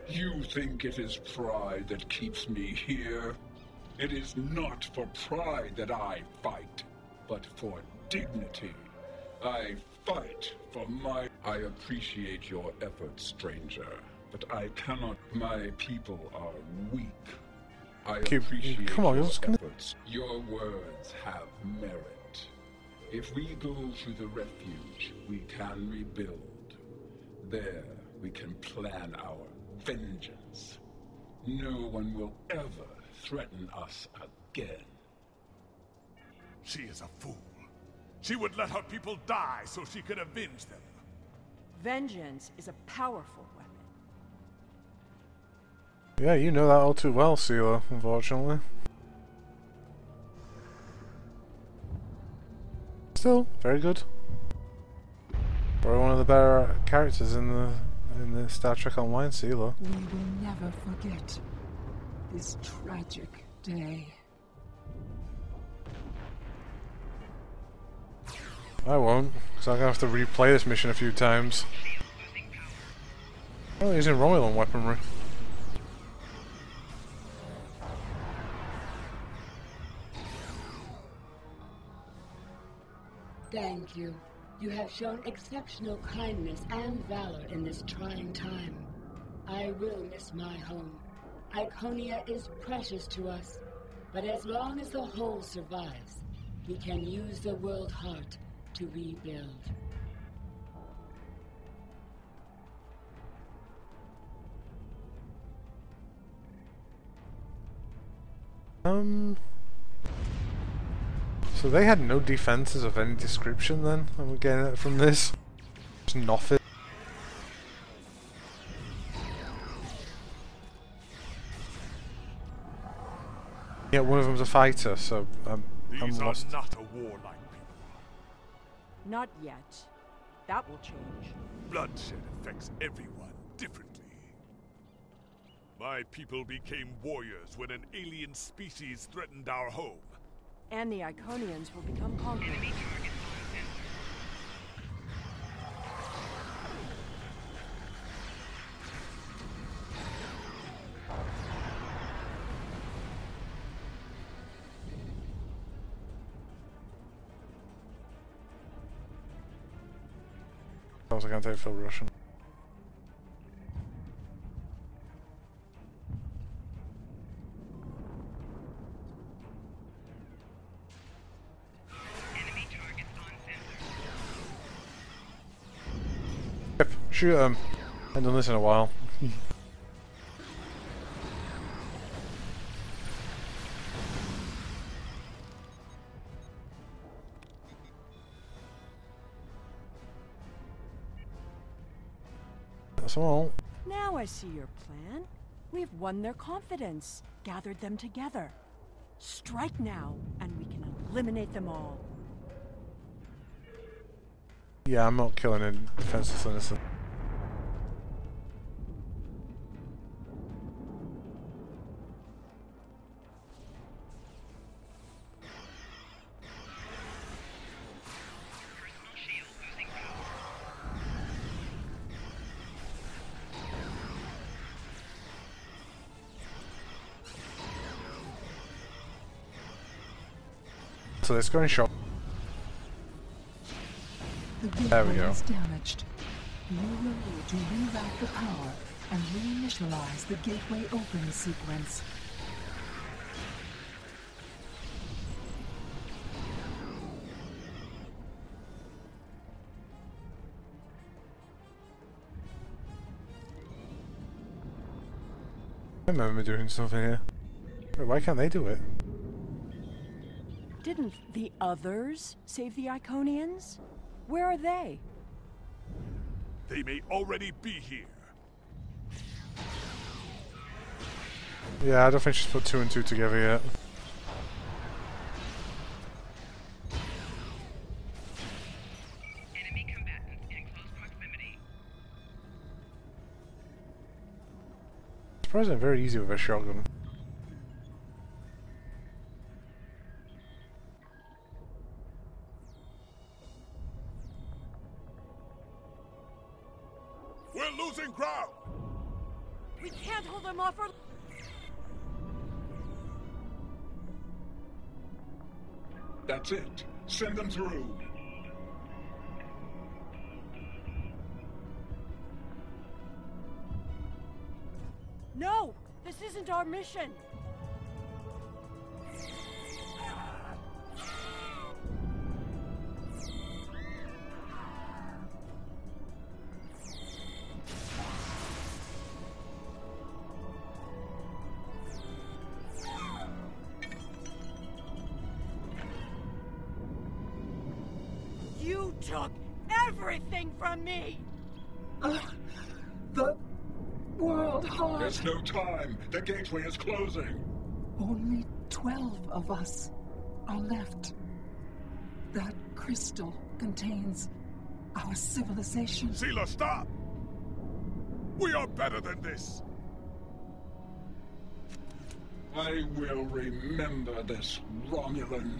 You think it is pride that keeps me here? It is not for pride that I fight, but for dignity. I fight for my... I appreciate your efforts, stranger, but I cannot... My people are weak. I appreciate come on, your you're just gonna... efforts. Your words have merit. If we go to the refuge, we can rebuild. There, we can plan our vengeance. No one will ever threaten us again. She is a fool. She would let her people die so she could avenge them. Vengeance is a powerful weapon. Yeah, you know that all too well, Sealer, unfortunately. Still, very good. Probably one of the better characters in the Star Trek Online, Sealer. We will never forget this tragic day. I won't, because I'm going to have to replay this mission a few times. Oh, he's using Romulan weaponry. Thank you. You have shown exceptional kindness and valor in this trying time. I will miss my home. Iconia is precious to us, but as long as the whole survives, we can use the world heart to rebuild. So they had no defenses of any description then? I'm getting it from this. Just nothing. Yeah, one of them's a fighter, so I'm lost. These are not a warlike people. Not yet. That will change. Bloodshed affects everyone differently. My people became warriors when an alien species threatened our home. And the Iconians will become conquerors. I was going to take full Russian. Yep, shoot him. I haven't done this in a while. That's all. Now I see your plan. We've won their confidence, gathered them together. Strike now, and we can eliminate them all. Yeah, I'm not killing a defenseless innocent. So let's go and shop. The There we gateway go. is damaged. You will need to reroute the power and reinitialize the gateway open sequence. I remember doing something here. Wait, why can't they do it? Didn't the others save the Iconians? Where are they? They may already be here. Yeah, I don't think she's put 2 and 2 together yet. Enemy combatants in close proximity. Surprisingly very easy with a shotgun. We're losing ground! We can't hold them off or... That's it. Send them through. No! This isn't our mission! You took everything from me! The World Heart. There's no time. The gateway is closing. Only 12 of us are left. That crystal contains our civilization. Seela, stop! We are better than this! I will remember this, Romulan.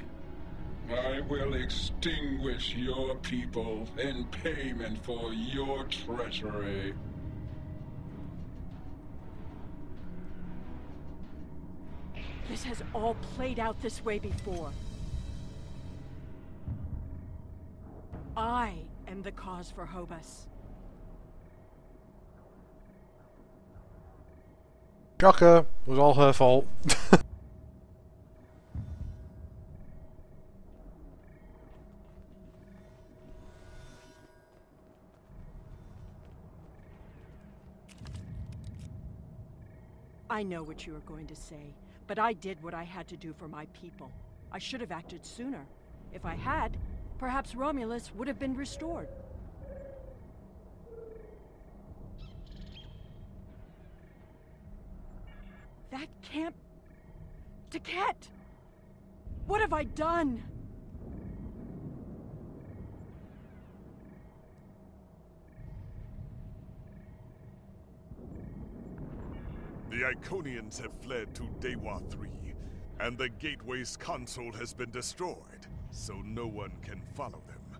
I will extinguish your people in payment for your treachery. This has all played out this way before. I am the cause for Hobus. Shocker! It was all her fault. I know what you are going to say, but I did what I had to do for my people. I should have acted sooner. If I had, perhaps Romulus would have been restored. That can't... Taket! What have I done? The Iconians have fled to Dewa 3, and the Gateway's console has been destroyed, so no one can follow them.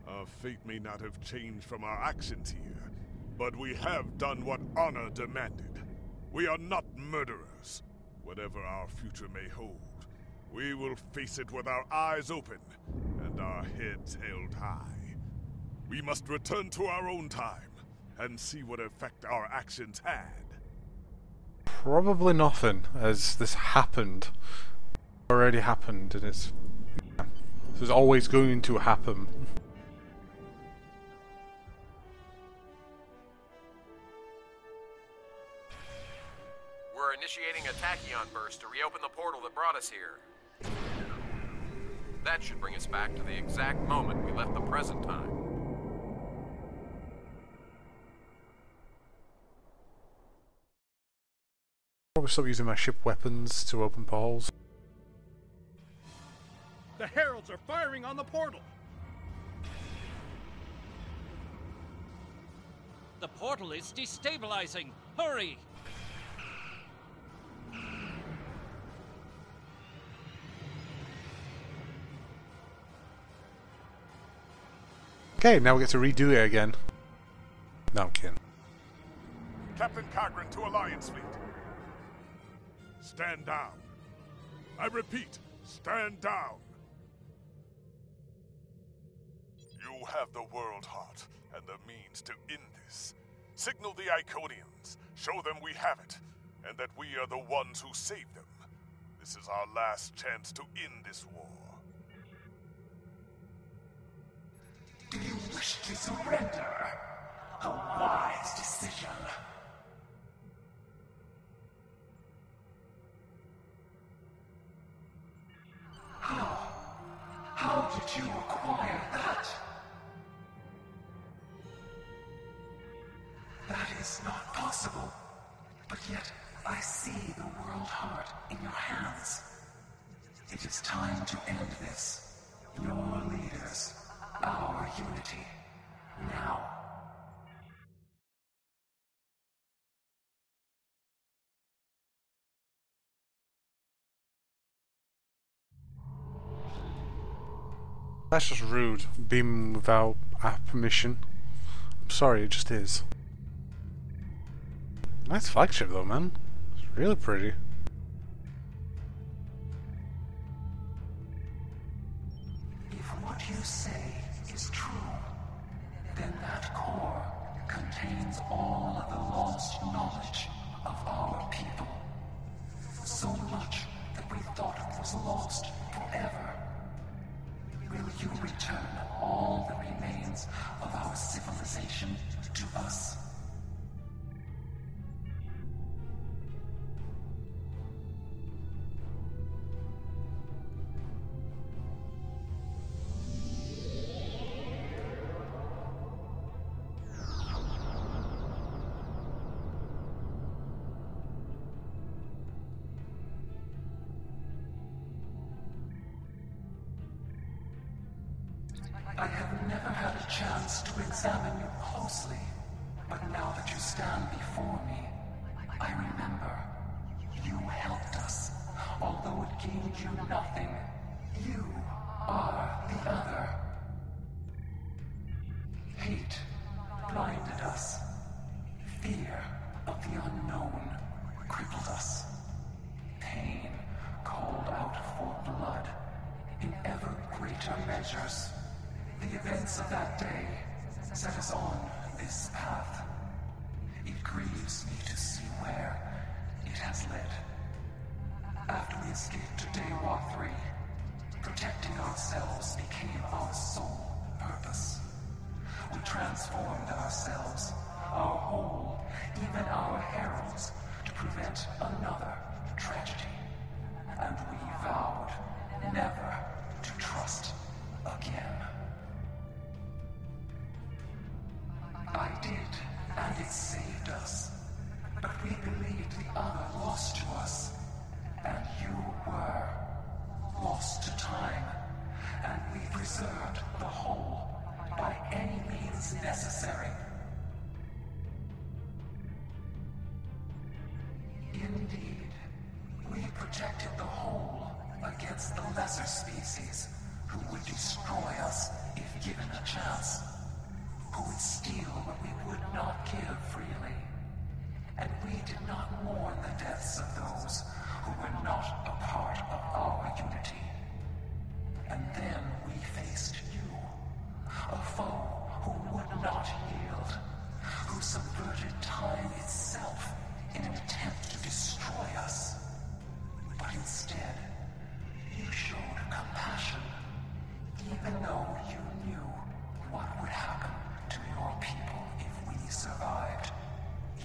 Our fate may not have changed from our actions here, but we have done what honor demanded. We are not murderers. Whatever our future may hold, we will face it with our eyes open and our heads held high. We must return to our own time and see what effect our actions had. Probably nothing, as this happened. Already happened, and it's... yeah, this is always going to happen. We're initiating a tachyon burst to reopen the portal that brought us here. That should bring us back to the exact moment we left the present time. Probably stop using my ship weapons to open portals. The heralds are firing on the portal! The portal is destabilizing! Hurry! Okay, now we get to redo it again. No, I'm kidding. Captain Cagran to Alliance Fleet. Stand down. I repeat, stand down. You have the World Heart and the means to end this. Signal the Iconians, show them we have it, and that we are the ones who saved them. This is our last chance to end this war. Do you wish to surrender? A wise decision. How did you acquire that? That is not possible. But yet, I see the World Heart in your hands. It is time to end this. Your leaders, our unity. Now. That's just rude, beaming without our permission. I'm sorry, it just is. Nice flagship though, man. It's really pretty. If what you say is true, then that core contains all of the lost knowledge of our people. So much that we thought it was lost forever. Will you return all that remains of our civilization to us? I have never had a chance to examine you closely, but now that you stand before me, I remember. You helped us, although it gained you nothing. You are the other. Hate blinded us. Fear of the unknown crippled us. Pain called out for blood in ever greater measures. The events of that day set us on this path. It grieves me to see where it has led. After we escaped to Daywalk 3, protecting ourselves became our sole purpose. We transformed ourselves, our whole, even our heralds, to prevent another tragedy. And we vowed never to trust again. I did, and it saved us. But we believed the other lost to us. And you were lost to time. And we preserved the whole by any means necessary. Indeed, we protected the whole against the lesser species who would destroy us if given a chance. Who would steal what we would not give freely. And we did not mourn the deaths of those who were not a part of our unity. And then we faced you, a foe who would not yield, who subverted time itself in an attempt to destroy us. But instead, you showed compassion, even though you knew what would happen to your people if we survived.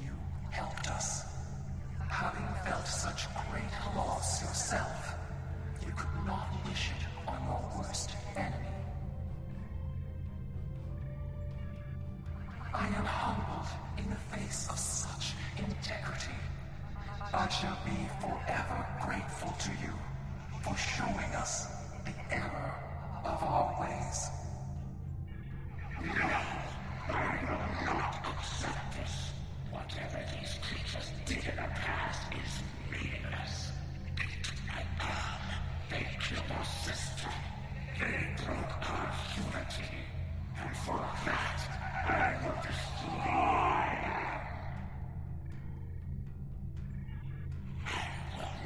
You helped us. Having felt such great loss yourself, you could not wish it on your worst enemy. I am humbled in the face of such integrity. I shall be forever grateful to you for showing us the error of our ways. No, I will not accept this. Whatever these creatures did in the past is meaningless. They killed our sister. They broke our unity. And for that, I will destroy them. I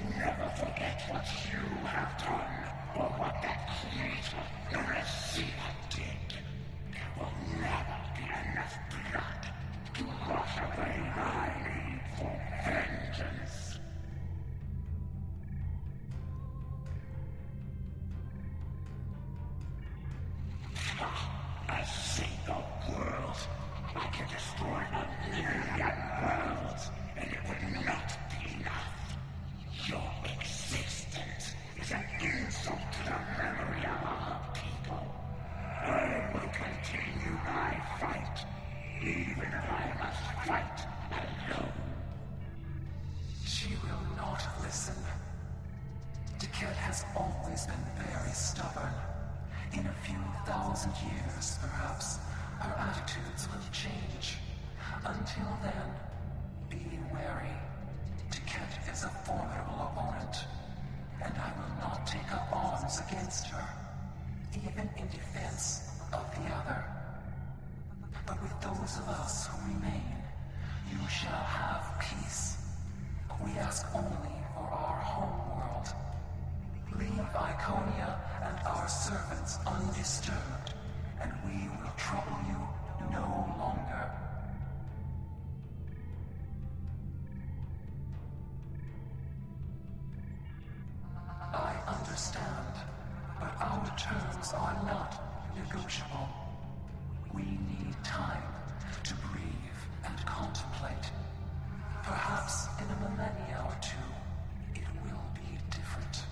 will never forget what you have done, or what that creature, the receiver, did. enough blood to wash away my need for vengeance. A single world. I can destroy 1,000,000 worlds, and it would not be enough. Your existence is an insult to the memory of our people. I will continue my fight, even if I must fight alone. She will not listen. Tiket has always been very stubborn. In a few thousand years, perhaps, her attitudes will change. Until then, be wary. Tiket is a formidable opponent, and I will not take up arms against her, even in defense of the other. But with those of us who remain, you shall have peace. We ask only for our home world. Leave Iconia and our servants undisturbed, and we will trouble you no longer. I understand, but our terms are not negotiable. We need time to breathe and contemplate. Perhaps in a millennia or two, it will be different.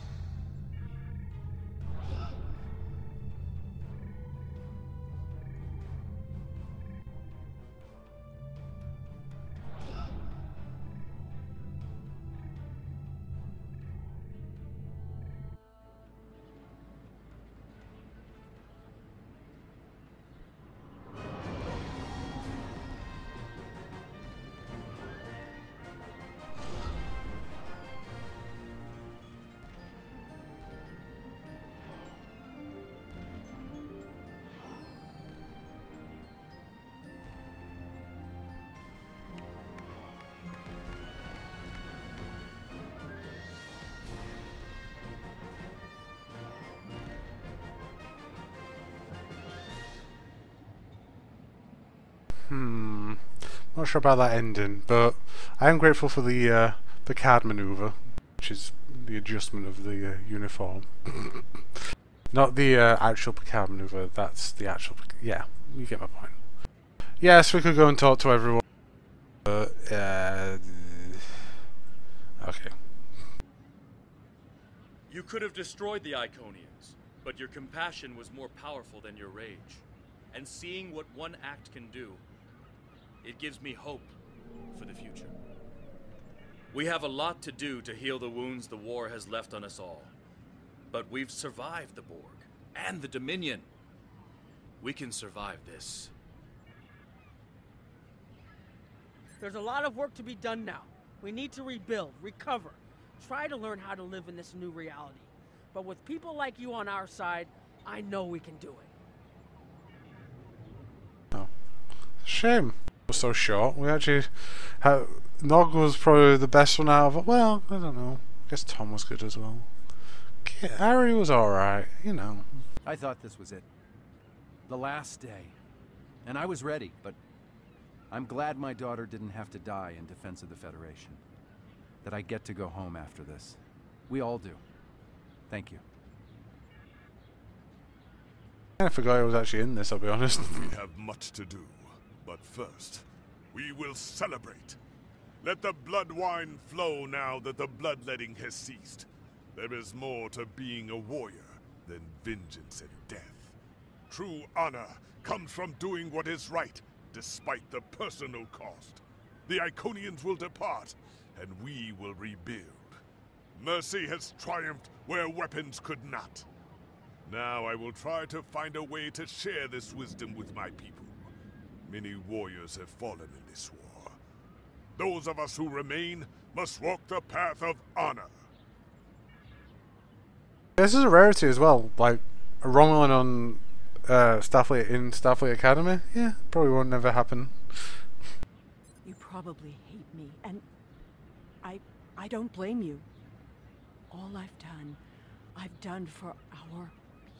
Not sure about that ending, but I am grateful for the card maneuver, which is the adjustment of the uniform. Not the actual card maneuver. That's the actual. Yeah, you get my point. Yes, we could go and talk to everyone. Okay. You could have destroyed the Iconians, but your compassion was more powerful than your rage. And seeing what one act can do, it gives me hope for the future. We have a lot to do to heal the wounds the war has left on us all. But we've survived the Borg and the Dominion. We can survive this. There's a lot of work to be done now. We need to rebuild, recover, try to learn how to live in this new reality. But with people like you on our side, I know we can do it. Oh. Shame. It was so short. We actually had... Nog was probably the best one out of it. Well, I don't know. I guess Tom was good as well. Harry was alright, you know. I thought this was it. The last day. And I was ready, but I'm glad my daughter didn't have to die in defense of the Federation. That I get to go home after this. We all do. Thank you. I forgot I was actually in this, I'll be honest. We have much to do, but first, we will celebrate. Let the blood wine flow now that the bloodletting has ceased. There is more to being a warrior than vengeance and death. True honor comes from doing what is right, despite the personal cost. The Iconians will depart, and we will rebuild. Mercy has triumphed where weapons could not. Now I will try to find a way to share this wisdom with my people. Many warriors have fallen in this war. Those of us who remain must walk the path of honor. This is a rarity as well, like a Romulan on Starfleet Academy. Yeah, probably won't never happen. You probably hate me, and I don't blame you. All I've done for our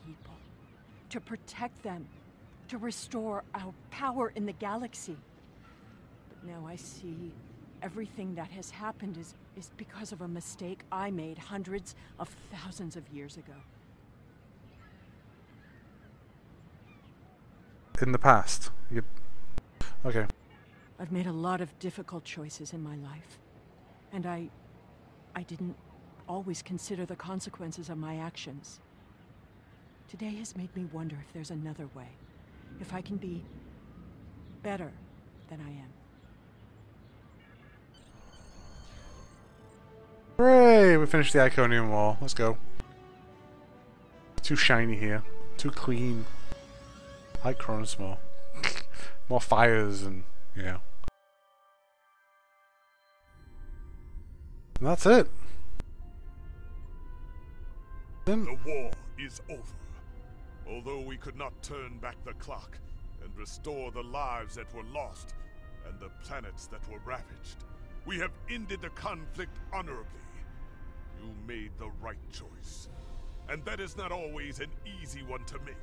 people. To protect them. to restore our power in the galaxy. But now I see everything that has happened is because of a mistake I made hundreds of thousands of years ago. In the past? Okay. I've made a lot of difficult choices in my life, and I didn't always consider the consequences of my actions. Today has made me wonder if there's another way, if I can be better than I am. Hooray! We finished the Iconium wall. Let's go. Too shiny here. Too clean. I like Cronus more. More fires and, yeah. And that's it. The war is over. Although we could not turn back the clock and restore the lives that were lost and the planets that were ravaged, we have ended the conflict honorably. You made the right choice. And that is not always an easy one to make.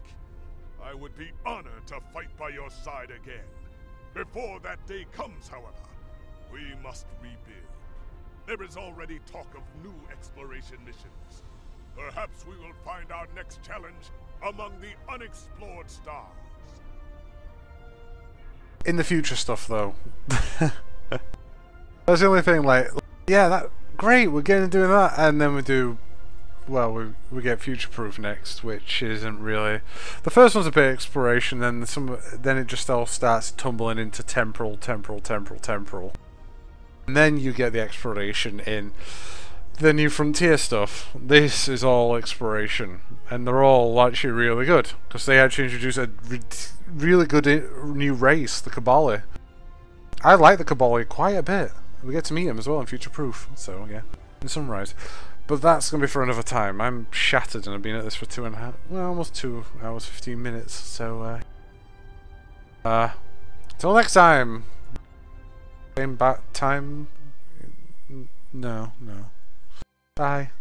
I would be honored to fight by your side again. Before that day comes, however, we must rebuild. There is already talk of new exploration missions. Perhaps we will find our next challenge among the unexplored stars. In the future stuff, though. That's the only thing, like, yeah, that great, we're getting to doing that, and then we do, well, we get Future Proof next, which isn't really, the first one's a bit of exploration, then it just all starts tumbling into temporal, and then you get the exploration in the New Frontier stuff. This is all exploration, and they're all actually really good, because they actually introduce a really good new race, the Cabali. I like the Cabali quite a bit. We get to meet him as well in Future Proof, so yeah, in Sunrise. But that's going to be for another time. I'm shattered and I've been at this for almost 2 hours 15 minutes, so till next time. Same bat time? No. Bye.